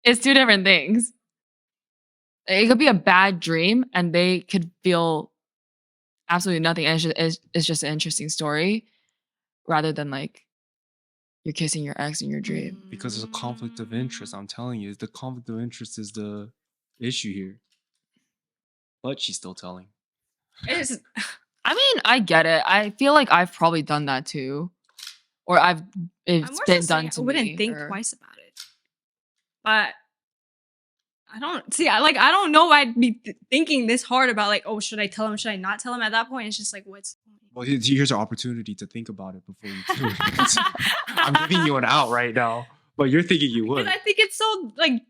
It's two different things. It could be a bad dream and they could feel absolutely nothing. And it's just an interesting story rather than like you're kissing your ex in your dream. Because there's a conflict of interest. I'm telling you, the conflict of interest is the issue here. But she's still telling. It's, I mean, I get it. I feel like I've probably done that too. Or it's I'm more been so saying done to I me. wouldn't think or- twice about it. But I don't see. I don't know. I'd be thinking this hard about like, oh, should I tell him? Should I not tell him? At that point, it's just like, what's the point? Well, here's an opportunity to think about it before you do it. I'm giving you an out right now, but you're thinking you would. Because I think it's so like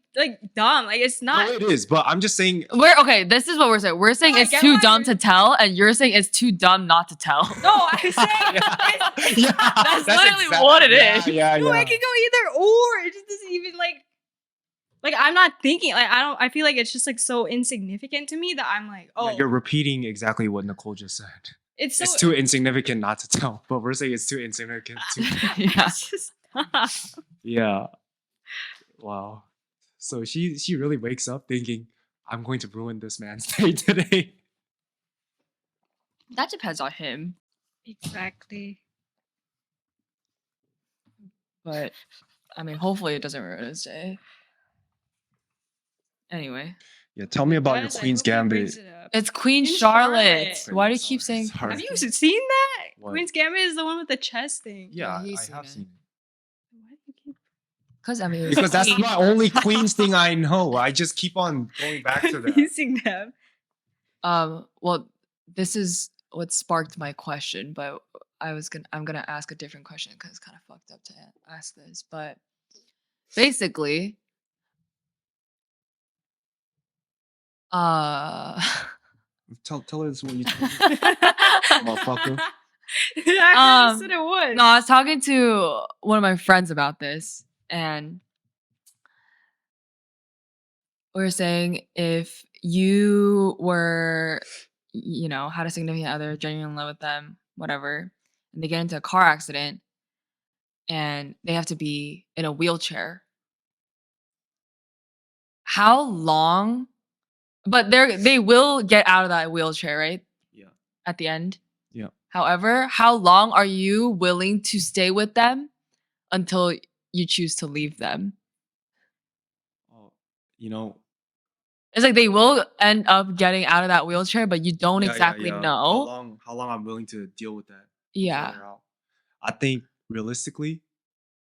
dumb. Like it's not. No, it is, but I'm just saying. Okay, this is what we're saying. We're saying No, I it's get too why dumb you're- to tell, and you're saying it's too dumb not to tell. No, I'm saying. Yeah, That's literally what it is. Yeah, No, it can go either or. It just doesn't even like I'm not thinking like I feel like it's just like so insignificant to me that I'm like, oh, Yeah, you're repeating exactly what Nicole just said. it's so It's too insignificant not to tell, but we're saying it's too insignificant to. Yeah. it's just not. Yeah. Wow. So she really wakes up thinking, I'm going to ruin this man's day today. That depends on him. Exactly. But I mean, hopefully it doesn't ruin his day. Anyway, Yeah, tell me about your Guys, I Queen's hope he Gambit. brings it up. it's Queen Queen Charlotte. Charlotte. Why do you keep saying? Sorry. Have you seen that? What? Queen's Gambit is the one with the chess thing. Yeah, he's I seen have it. seen it. Why do you keep- Because I mean, it's Because that's Queen. my only Queen's thing I know. I just keep on going back to that. using them. Well, this is what sparked my question, but I'm gonna ask a different question because it's kind of fucked up to ask this. But basically, Tell her this is what you told me. Motherfucker. I said it was. no, I was talking to one of my friends about this, and we were saying if you were, had a significant other, genuinely in love with them, whatever, and they get into a car accident and they have to be in a wheelchair, how long? But they will get out of that wheelchair, right? Yeah. At the end. Yeah. However, how long are you willing to stay with them until you choose to leave them? Oh, you know. It's like they will end up getting out of that wheelchair, but you don't Yeah, exactly yeah. know. How long I'm willing to deal with that. Yeah. Figure out. I think realistically,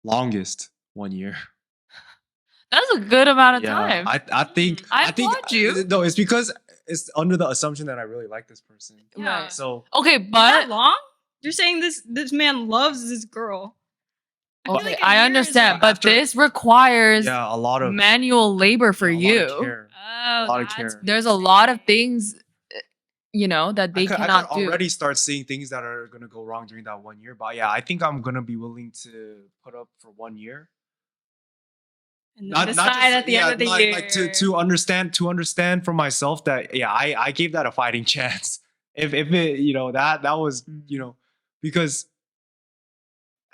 longest 1 year. That's a good amount of time. I think I think applaud you. No, it's because it's under the assumption that I really like this person. Yeah. Right. So Okay, That but long? You're saying this man loves this girl. I feel okay, like a I year is understand, like- but After- this requires yeah, a lot of manual labor for yeah, a you. lot of care. Oh, lot of that's care. what There's you're a lot of saying. things, that they I could cannot do. already start seeing things that are gonna go wrong during that 1 year. But yeah, I think I'm gonna be willing to put up for 1 year. And then decide at the end of the year. Like to understand for myself that I gave that a fighting chance. If it that was because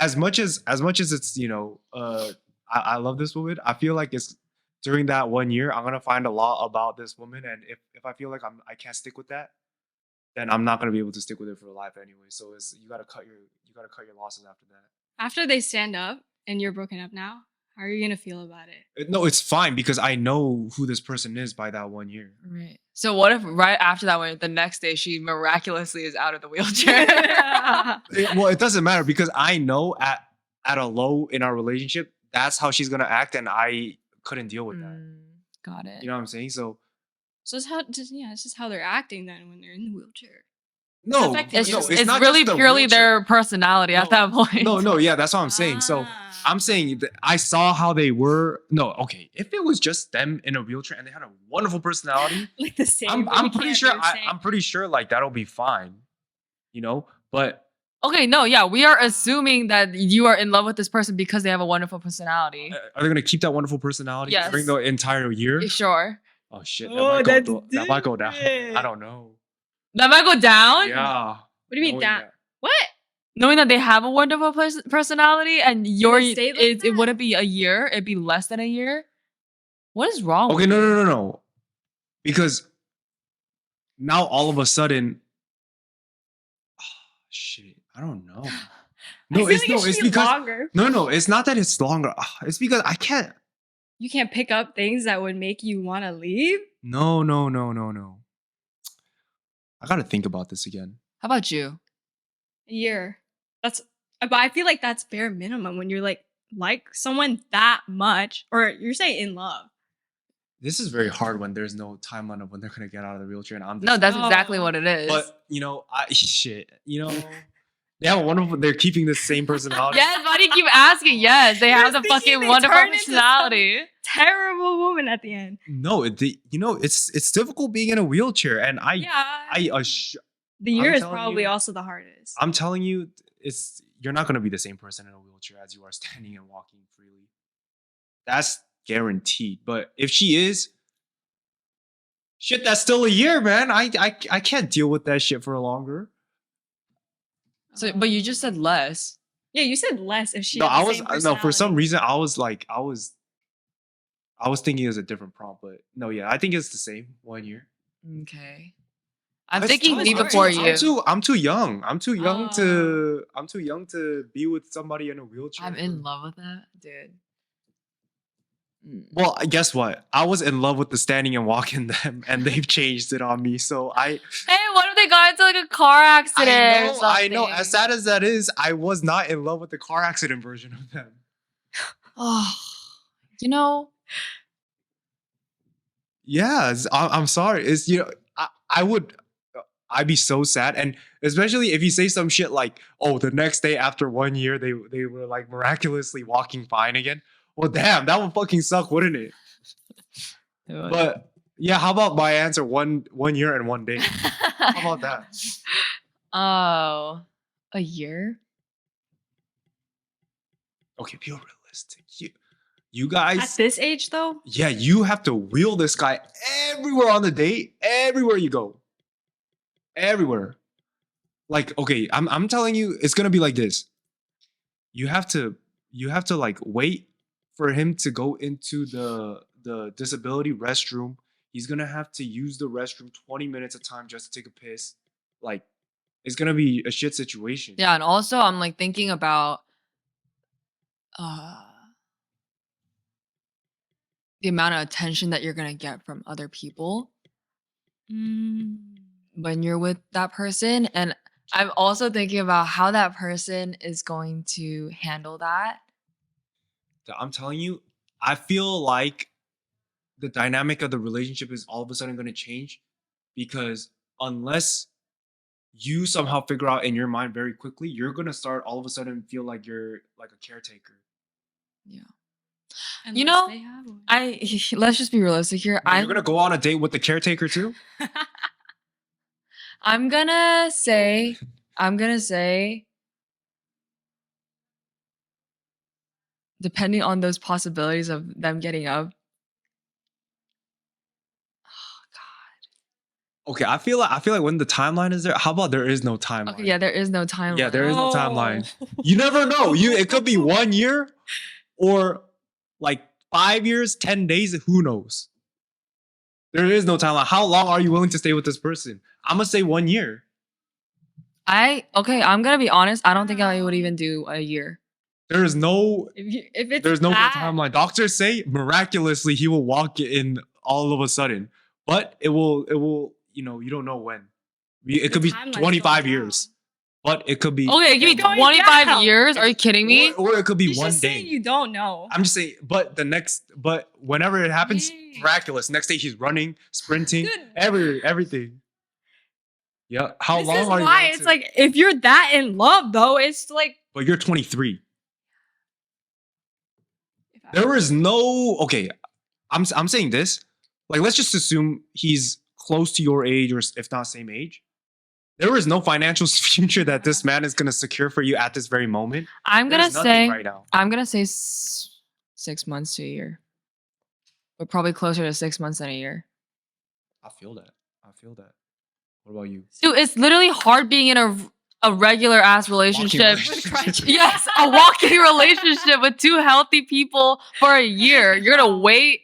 as much as it's I love this woman, I feel like it's during that 1 year I'm gonna find a lot about this woman, and if I feel like I can't stick with that, then I'm not gonna be able to stick with it for life anyway. So you gotta cut your losses after that. After they stand up and you're broken up now, How are you gonna feel about it? No, it's fine because I know who this person is by that 1 year. Right. So what if right after that one, the next day she miraculously is out of the wheelchair? Well, it doesn't matter because I know at a low in our relationship, that's how she's gonna act, and I couldn't deal with that. Got it. You know what I'm saying? So So it's just how they're acting then when they're in the wheelchair. no, affecting It's you. just, No, it's not really just the purely wheelchair. their personality at that point. No, yeah, that's what I'm saying. So I'm saying that I saw how they were. No, okay, if it was just them in a wheelchair and they had a wonderful personality, Like the same. I'm but we pretty can't sure do the same. I'm pretty sure like that'll be fine, you know. But Okay, no, yeah, we are assuming that you are in love with this person because they have a wonderful personality. are they gonna keep that wonderful personality Yes. during the entire year? Sure. Oh shit, Oh, that that's might go down. different. I don't know. That might go down. Yeah. What do you mean knowing that? What? Knowing that they have a wonderful personality and your they stayed like it that? wouldn't be a year, it'd be less than a year. What is wrong Okay, with you? no. Because now all of a sudden, shit, I don't know. No, I feel like it's should be because longer. no, it's not that it's longer. It's because I can't. You can't pick up things that would make you want to leave. No. I gotta think about this again. How about you? A year. But I feel like that's bare minimum when you're like someone that much, or you're saying in love. This is very hard when there's no timeline of when they're gonna get out of the wheelchair, and I'm No, that's Oh. exactly what it is. But they have a wonderful. They're keeping the same personality. Yes, why do you keep asking? Yes, they have the thinking fucking they wonderful turn into some- personality. Terrible woman at the end. No, it's difficult being in a wheelchair, and Yeah. The I'm year is telling probably you- also the hardest. I'm telling you, you're not gonna be the same person in a wheelchair as you are standing and walking freely. That's guaranteed. But if she is, shit, that's still a year, man. I can't deal with that shit for longer. So, but you just said less. Yeah, you said less if she. No, had the I was same no. For some personality. reason, I was thinking it was a different prompt, but no, yeah, I think it's the same 1 year. Okay. I'm It's thinking tough. me I'm before too- you. I'm too young. I'm too young Oh. to be with somebody in a wheelchair. I'm in love with that, dude. Well, guess what? I was in love with the standing and walking them, and they've changed it on me. So Hey, what if they got into like a car accident? or I know. something? As sad as that is, I was not in love with the car accident version of them. Oh, you know, Yeah, I'm sorry. I'd be so sad, and especially if you say some shit like, "Oh, the next day after 1 year, they were like miraculously walking fine again." Well, damn, that would fucking suck, wouldn't it? But yeah, how about my answer? 1 year and 1 day. How about that? Oh, a year? Okay, be realistic. You guys, At this age, though, yeah, you have to wheel this guy everywhere on the date, everywhere you go, everywhere. Like, okay, I'm telling you, it's gonna be like this. You have to like wait for him to go into the disability restroom. He's gonna have to use the restroom 20 minutes at a time just to take a piss. Like, it's gonna be a shit situation. Yeah, and also I'm like thinking about the amount of attention that you're gonna get from other people when you're with that person. And I'm also thinking about how that person is going to handle that. I'm telling you, I feel like the dynamic of the relationship is all of a sudden going to change because unless you somehow figure out in your mind very quickly, you're going to start all of a sudden feel like you're like a caretaker. Yeah. unless You know, they have one. let's just be realistic here. You're going to go on a date with the caretaker too? I'm gonna say depending on those possibilities of them getting up. Okay, I feel like when the timeline is there, how about there is no timeline? Okay, yeah, there is no timeline. Yeah, there is no timeline. You never know. It could be 1 year or like 5 years, 10 days, who knows? There is no timeline. How long are you willing to stay with this person? I'm gonna say 1 year. I'm gonna be honest, I don't think I would even do a year. There is no If it's there's no that, timeline. Doctors say miraculously he will walk in all of a sudden, but it will you don't know when. It the could be timeline's 25 going years, down. but it could be Okay, give me It's going 25 down. years. Are you kidding me? or it could be He's one just day. saying you don't know. I'm just saying, but whenever it happens, Yeah. miraculous. Next day he's running, sprinting, Dude. everything. Yeah. How This long is are you? why willing it's to- like if you're that in love though, it's like But you're 23. if I- There is no okay. I'm saying this. Like, let's just assume he's close to your age, or if not same age. There is no financial future that this man is gonna secure for you at this very moment. I'm gonna There's nothing say right now. I'm gonna say 6 months to a year, but probably closer to 6 months than a year. I feel that. What about you? Dude, it's literally hard being in a regular ass relationship. relationship. Yes, a walking relationship with two healthy people for a year. You're gonna wait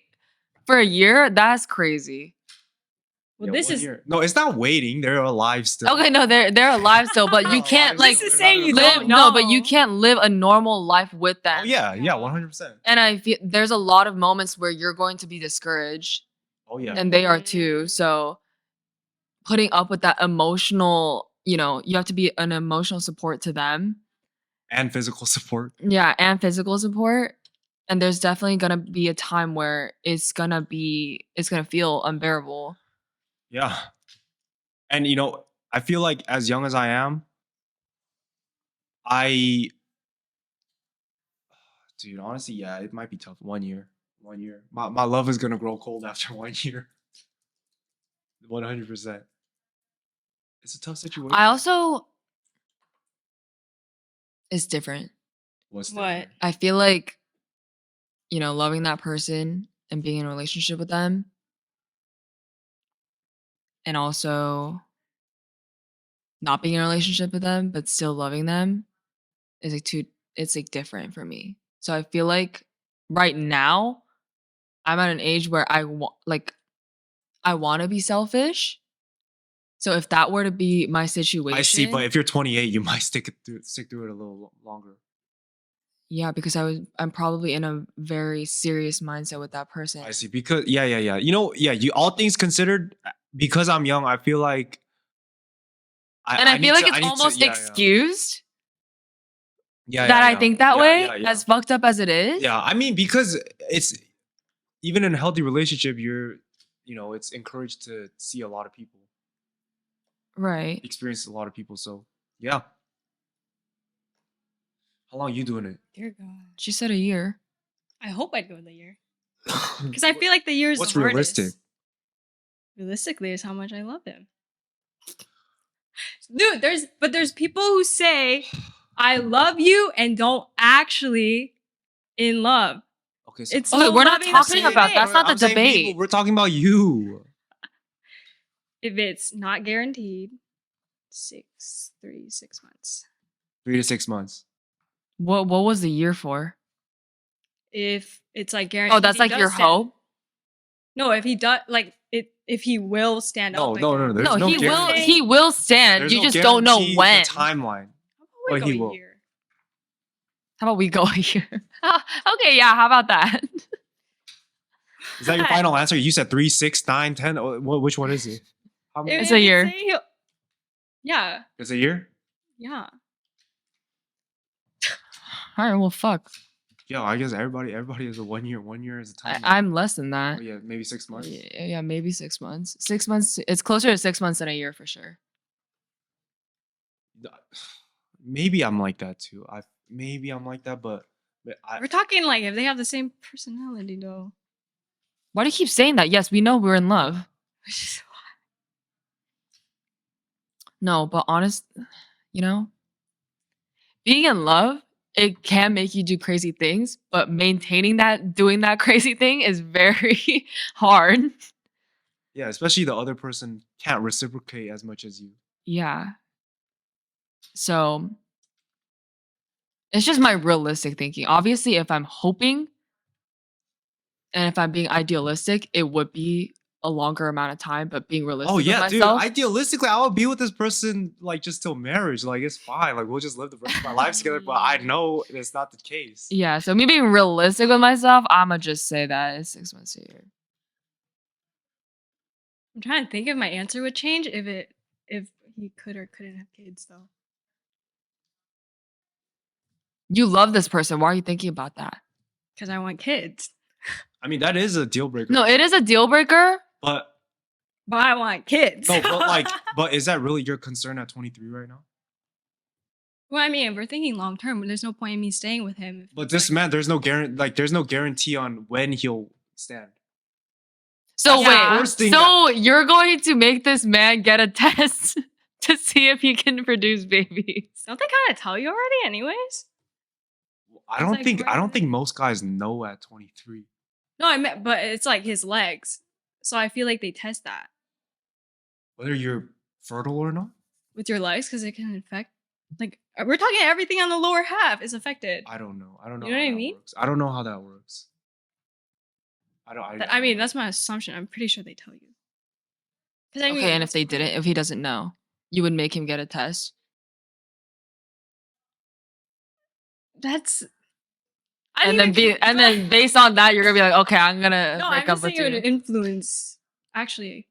for a year? That's crazy. well, Yeah, this 1 is year. No, it's not waiting. They're alive still. Okay, no, they're alive still, but you Oh, can't alive like still. This is saying you live. don't No, but you know. can't live a normal life with them. Oh yeah, No. 100%. And I feel there's a lot of moments where you're going to be discouraged, Oh yeah. and they are too. So putting up with that emotional, you have to be an emotional support to them. And physical support. Yeah, and physical support. And there's definitely gonna be a time where it's gonna feel unbearable. Yeah. And I feel like as young as I am, dude, honestly, yeah, it might be tough. 1 year. 1 year. My love is gonna grow cold after 1 year. 100%. It's a tough situation. I also it's different. What's What? different? I feel like, loving that person and being in a relationship with them, and also not being in a relationship with them but still loving them is it's like different for me. So I feel like right now I'm at an age where I want to be selfish. So if that were to be my situation, I see, but if you're 28, you might stick through it a little longer. yeah, because I'm probably in a very serious mindset with that person. I see. Because yeah. You all things considered, because I'm young, I feel like I feel like it's almost excused that I think that way, as fucked up as it is. Yeah, I mean, because it's even in a healthy relationship, it's encouraged to see a lot of people, Right. experience a lot of people. So yeah. How long you doing it? dear God. She said a year. I hope I'd go the year because I feel like the year is What's the hardest. realistic? Realistically, is how much I love him. Dude, there's people who say I love you and don't actually in love. Okay, so It's Okay, so we're not loving talking to about say. that's not the I'm saying debate. people, we're talking about you. If it's not guaranteed, 6 months. 3 to 6 months. What was the year for? If it's like guaranteed, Oh, that's he like does your stand- hope. No, if he does, like if he will stand No, up. like no. that. There's No, no he will. guarantee. He will stand. There's You no just don't know guarantee when. the timeline. How about But we he go a will. year? How about we go here? Okay, yeah. How about that? Is that your final answer? You said 3, 6, 9, 10. Which one is it? How many? It's a year. say yeah, It's a year? yeah. All right. Well, fuck. Yeah, I guess everybody is a 1 year. 1 year is a time. I'm less than that. Oh, yeah, maybe 6 months. Yeah, maybe 6 months. 6 months. It's closer to 6 months than a year for sure. Maybe I'm like that too. Maybe I'm like that, but We're talking like if they have the same personality though. Why do you keep saying that? Yes, we know we're in love. No, but being in love, it can make you do crazy things, but doing that crazy thing is very hard. yeah, especially the other person can't reciprocate as much as you. Yeah. So it's just my realistic thinking. Obviously, if I'm hoping and if I'm being idealistic, it would be a longer amount of time, but being realistic Oh yeah, with dude. myself. Idealistically, I would be with this person like just till marriage. Like it's fine. Like we'll just live the rest of our lives together. But I know it's not the case. Yeah, so me being realistic with myself, I'ma just say that it's 6 months a year. I'm trying to think if my answer would change if he could or couldn't have kids though. You love this person. Why are you thinking about that? Because I want kids. I mean, that is a deal breaker. No, it is a deal breaker. But But I want kids. no, but is that really your concern at 23 right now? Well, I mean, if we're thinking long term, there's no point in me staying with him. if But it's this like- man, there's no guarantee on when he'll stand. So That's the wait, first thing so you're going to make this man get a test to see if he can produce babies? Don't they kind of tell you already, anyways? I don't like, think right. most guys know at 23. No, I meant, but it's like his legs. So I feel like they test that Whether you're fertile or not. with your legs because it can infect. Like we're talking everything on the lower half is affected. I don't know. I don't know. You know how what I that mean? works. I don't know how that works. I mean, that's my assumption. I'm pretty sure they tell you. Because I mean, Okay, and if they didn't, if he doesn't know, you would make him get a test. that's. And then based on that, you're gonna be like, okay, I'm gonna No, I'm break just up with saying it you. would influence. Actually,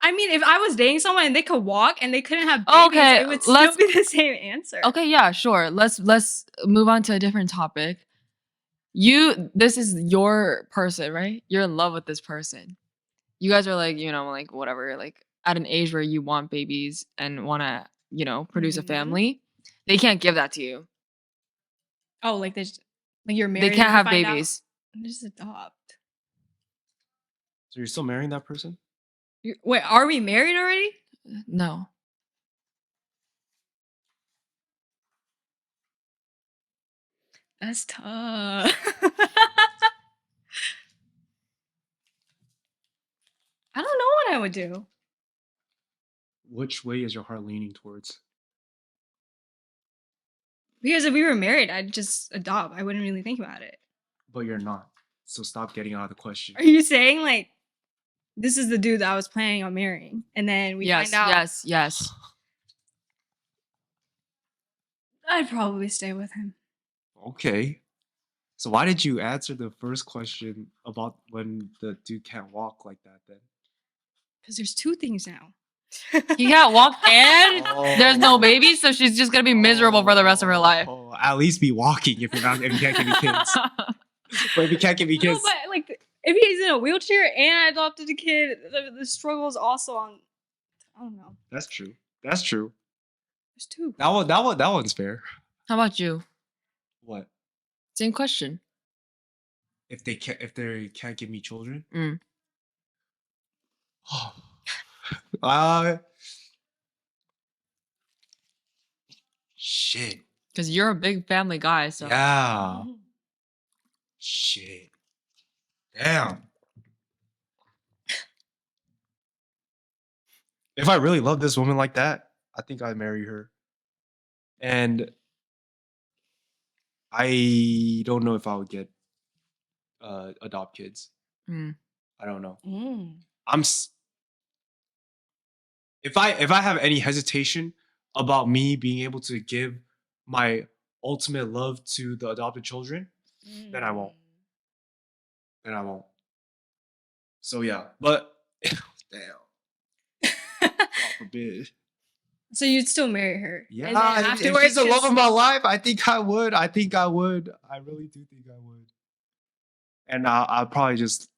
I mean, if I was dating someone and they could walk and they couldn't have babies, Okay, it would still let's- be the same answer. Okay, yeah, sure. Let's move on to a different topic. This is your person, right? You're in love with this person. You guys are like, like whatever, like at an age where you want babies and want to, produce a Mhm. family. They can't give that to you. Oh, like there's like you're married. They and can't you have find out- babies. Just adopt. So you're still marrying that person? Wait, are we married already? No. That's tough. I don't know what I would do. Which way is your heart leaning towards? Because if we were married, I'd just adopt. I wouldn't really think about it. But you're not. So stop getting out of the question. Are you saying like this is the dude that I was planning on marrying, and then we Yes, find out? yes. I'd probably stay with him. Okay. So why did you answer the first question about when the dude can't walk like that then? Because there's two things now. He can't walk and there's no baby, so she's just gonna be miserable for the rest of her life. Oh, at least be walking if you can't give me kids. But if you can't give me No, kids, but like if he's in a wheelchair and I adopted a kid, the struggle is also on. I don't know. that's true. That's true. There's two. That one's fair. How about you? What Same question. if they can't give me children? Mm. Shit. Because you're a big family guy, so Yeah. Shit. Damn. If I really love this woman like that, I think I'd marry her. And I don't know if I would get adopt kids. Mm. I don't know. Mm. If I have any hesitation about me being able to give my ultimate love to the adopted children, then I won't. So yeah, but damn. God forbid. So you'd still marry her? Yeah, And then if she's the love of my life, I think I would. I really do think I would. And I'll probably just,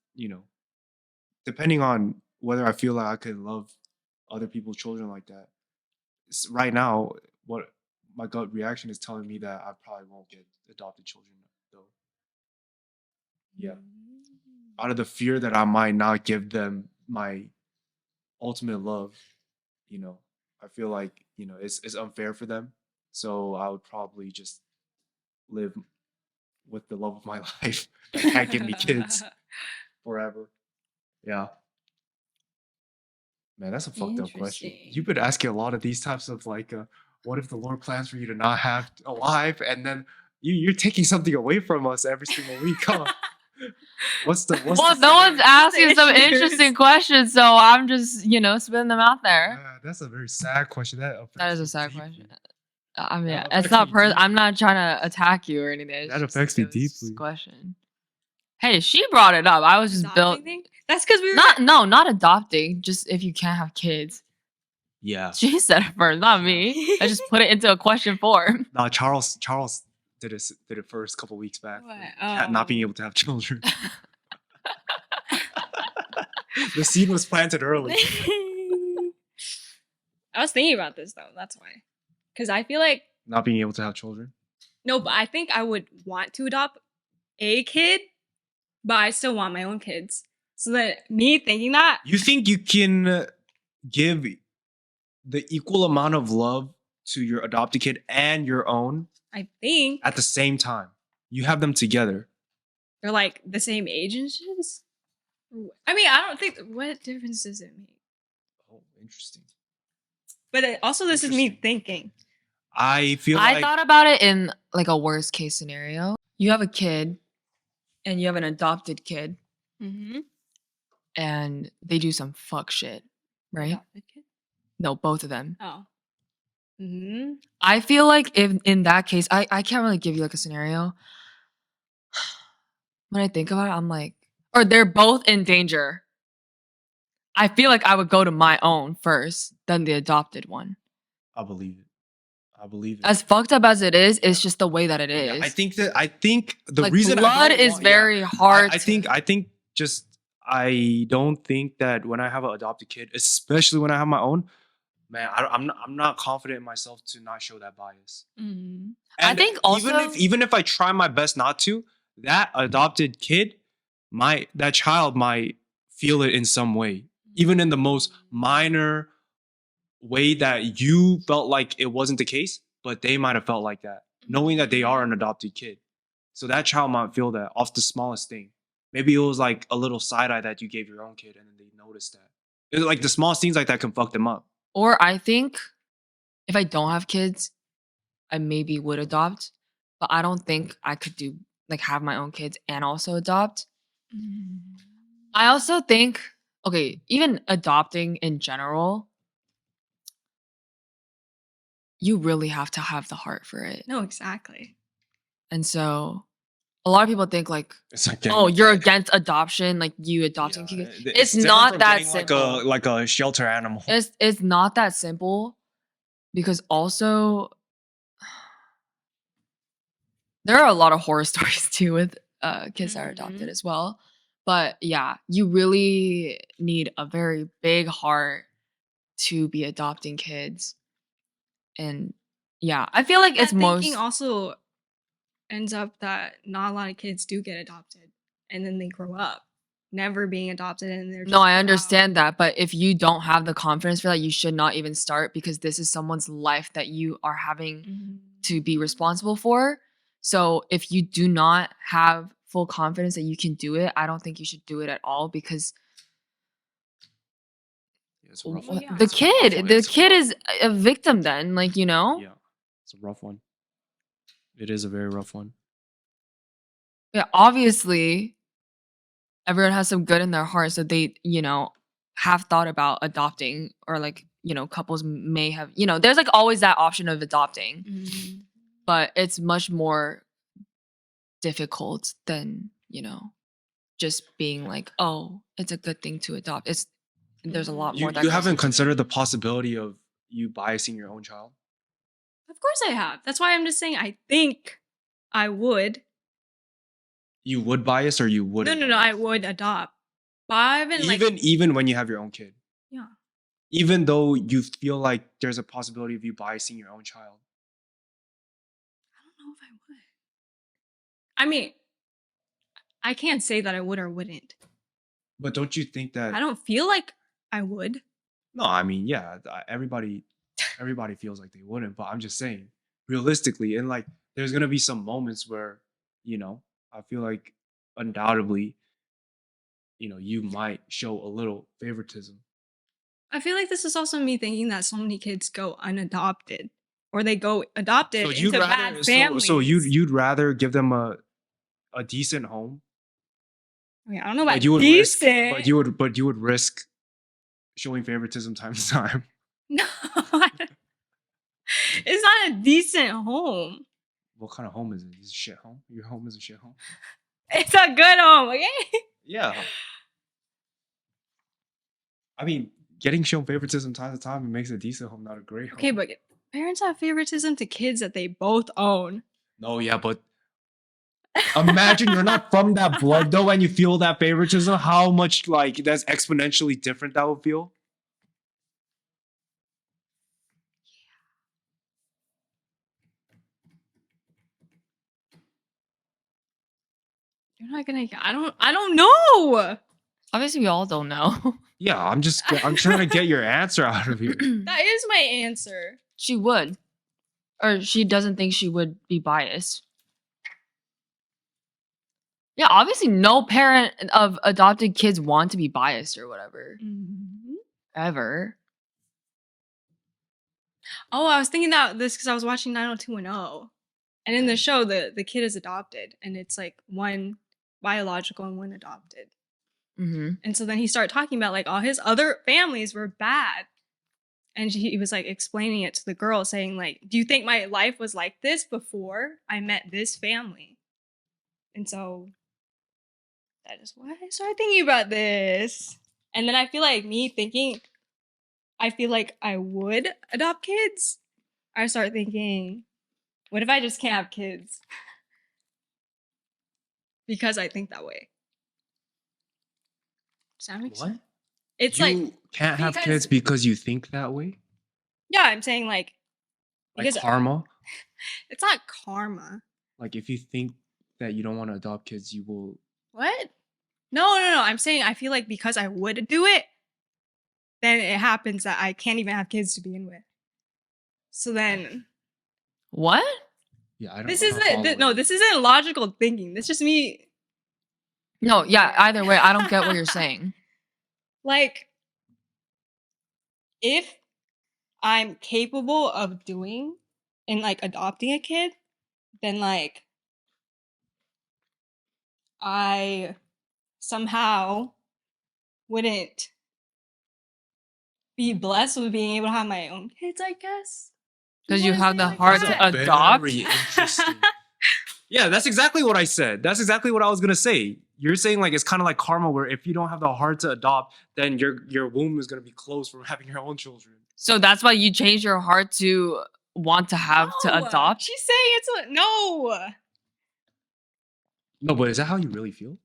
depending on whether I feel like I could love other people's children like that. Right now, what my gut reaction is telling me that I probably won't get adopted children though. Yeah. Out of the fear that I might not give them my ultimate love, I feel like, it's unfair for them. So I would probably just live with the love of my life that can't give me kids forever. Yeah. Man, that's a fucked up question. Interesting. You've been asking a lot of these types of like, what if the Lord plans for you to not have a life, and then you're taking something away from us every single week, huh? What's Well, the no one's asking some issues? interesting questions, so I'm just, spitting them out there. That's a very sad question. That That is affects a me sad deeply. question. I mean, That it's affects not me I'm deeply. not trying to attack you or anything. It's That just affects me it was just a deeply. question. Hey, she brought it up. I was just Adopting built. thing? That's because we were Not adopting. Just if you can't have kids. Yeah. She said it first, not me. I just put it into a question form. No, Charles did it first a couple weeks back. What? Not being able to have children. The seed was planted early. I was thinking about this though. That's why. Because I feel like Not being able to have children. no, but I think I would want to adopt a kid, but I still want my own kids. So that me thinking that You think you can give the equal amount of love to your adopted kid and your own I think at the same time? You have them together. they're like the same age and shit. I mean, I don't think what difference does it make? Oh, interesting. But also, this is me Interesting. thinking. I feel I like thought about it in like a worst case scenario. You have a kid and you have an adopted kid Mm-hmm. and they do some fuck shit, right? Adopted kid? No, both of them. Oh. Mm-hmm. I feel like if in that case, I can't really give you like a scenario. When I think about it, I'm like, or they're both in danger. I feel like I would go to my own first, then the adopted one. I believe it. I believe it. As fucked up as it is, it's just the way that it is. Yeah, I think the like reason blood I don't is want- very hard. I think just I don't think that when I have an adopted kid, especially when I have my own, man, I'm not confident in myself to not show that bias. Mm-hmm. I And think also even if I try my best not to, that adopted kid that child might feel it in some way, even in the most minor way that you felt like it wasn't the case, but they might have felt like that, knowing that they are an adopted kid. So that child might feel that off the smallest thing. Maybe it was like a little side eye that you gave your own kid, and then they noticed that. It's like the small things like that can fuck them up. or I think if I don't have kids, I maybe would adopt, but I don't think I could do like have my own kids and also adopt. I also think, okay, even adopting in general, you really have to have the heart for it. No, exactly. And so a lot of people think like, It's like oh, you're against adoption, like you adopting kids. It's different not from that getting simple. like a shelter animal. It's not that simple because also there are a lot of horror stories too with kids that are adopted as well. But yeah, you really need a very big heart to be adopting kids. And yeah, I feel like it's That most thinking also ends up that not a lot of kids do get adopted, and then they grow up never being adopted, and they're just, No, I understand that, but if you don't have the confidence for that, you should not even start because this is someone's life that you are having to be responsible for. So if you do not have full confidence that you can do it, I don't think you should do it at all because It's a rough Well, one. yeah. the It's a rough kid, one. the It's a kid rough is a victim then, like, you know? Yeah, it's a rough one. It is a very rough one. Yeah, obviously everyone has some good in their heart, so they, have thought about adopting or like, couples may have, there's like always that option of adopting. But it's much more difficult than, just being like, oh, it's a good thing to adopt. There's a lot more that You goes haven't into it. considered the possibility of you biasing your own child? Of course I have. That's why I'm just saying I think I would. You would bias or you wouldn't? No, I would adopt. But I haven't Even when you have your own kid. Yeah. Even though you feel like there's a possibility of you biasing your own child. I don't know if I would. I mean, I can't say that I would or wouldn't. But don't you think that I don't feel like I would. No, I mean, yeah, everybody feels like they wouldn't, but I'm just saying, realistically, and like there's gonna be some moments where, I feel like undoubtedly, you might show a little favoritism. I feel like this is also me thinking that so many kids go unadopted or they go adopted into bad families. So you'd rather give them a decent home Okay, I don't know about But you would risk. decent. But you would risk showing favoritism time to time. No, it's not a decent home. What kind of home is it? Is it a shit home? Your home is a shit home? It's a good home, okay? Yeah. I mean, getting shown favoritism time to time makes a decent home, not a great home. Okay, but parents have favoritism to kids that they both own. No, yeah, but imagine you're not from that blood though, and you feel that favoritism. How much like that's exponentially different that would feel. You're not gonna. I don't know. Obviously, we all don't know. Yeah, I'm trying to get your answer out of here. That is my answer. She would. Or she doesn't think she would be biased. Yeah, obviously no parent of adopted kids want to be biased or whatever. Mm-hmm. Ever. Oh, I was thinking that this because I was watching 90210. And in the show, the kid is adopted. And it's like one biological and one adopted. Mm-hmm. And so then he started talking about like all his other families were bad. And he was like explaining it to the girl, saying like, do you think my life was like this before I met this family? And so that is why I started thinking about this. And then I feel like I feel like I would adopt kids. I start thinking, what if I just can't have kids? Because I think that way. Does that make sense? It's you like can't have because- kids because you think that way? yeah, I'm saying like Like because karma? it's not karma. Like if you think that you don't want to adopt kids, you will. What? No. I'm saying I feel like because I would do it, then it happens that I can't even have kids to begin with. So then What? Yeah, I don't. this I'm not isn't following. no, this isn't logical thinking. This is just me No, yeah, either way, I don't get what you're saying. like if I'm capable of doing and like adopting a kid, then like I somehow wouldn't be blessed with being able to have my own kids, I guess. Because you wanna have say the like heart that? to adopt. Very interesting. Yeah, that's exactly what I said. That's exactly what I was gonna say. You're saying like it's kind of like karma, where if you don't have the heart to adopt, then your womb is gonna be closed from having your own children. So that's why you change your heart to want to have to No, adopt? She's saying it's no. No, but is that how you really feel?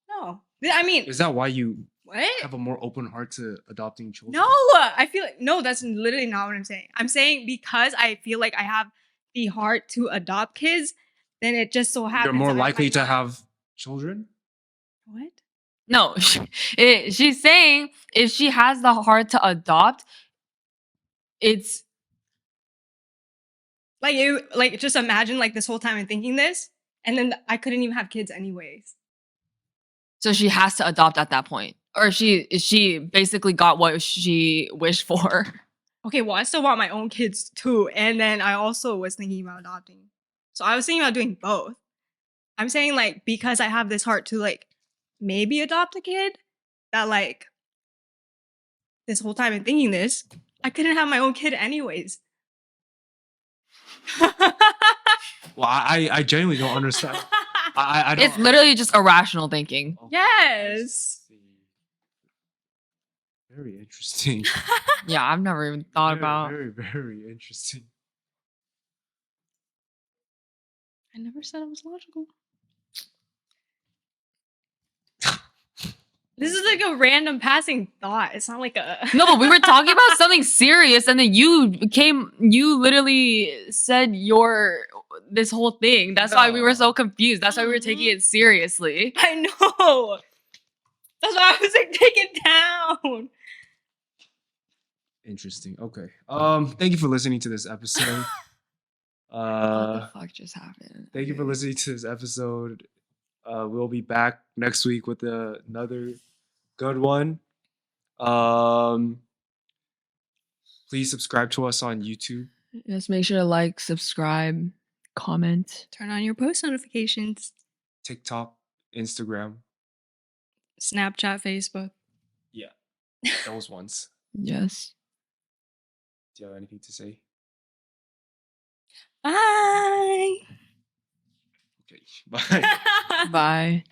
No. I mean, Is that why you what? have a more open heart to adopting children? No, I feel like no, that's literally not what I'm saying. I'm saying because I feel like I have the heart to adopt kids, then it just so happens You're more that I likely might to not. have children? What? No, she's saying if she has the heart to adopt, it's Like you like just imagine like this whole time I'm thinking this, and then I couldn't even have kids anyways. so she has to adopt at that point, or she basically got what she wished for. Okay, well, I still want my own kids too, and then I also was thinking about adopting. So I was thinking about doing both. I'm saying like because I have this heart to like maybe adopt a kid, that like this whole time I'm thinking this, I couldn't have my own kid anyways. Well, I genuinely don't understand. I don't. It's literally just irrational thinking. Okay, Yes. let's see. Very interesting. Yeah, I've never even thought Very, about. very, very interesting. I never said it was logical. This is like a random passing thought. It's not like a No, but we were talking about something serious, and then you literally said this whole thing. That's why we were so confused. That's why we were taking it seriously. I know. That's why I was like, take it down. Interesting. Okay. Thank you for listening to this episode. What the fuck just happened? Thank you for listening to this episode. We'll be back next week with another good one. Please subscribe to us on YouTube, Just make sure to like, subscribe, comment. Turn on your post notifications. TikTok, Instagram. Snapchat, Facebook. Yeah, those ones. Yes. Do you have anything to say? Bye. Okay, bye. Bye.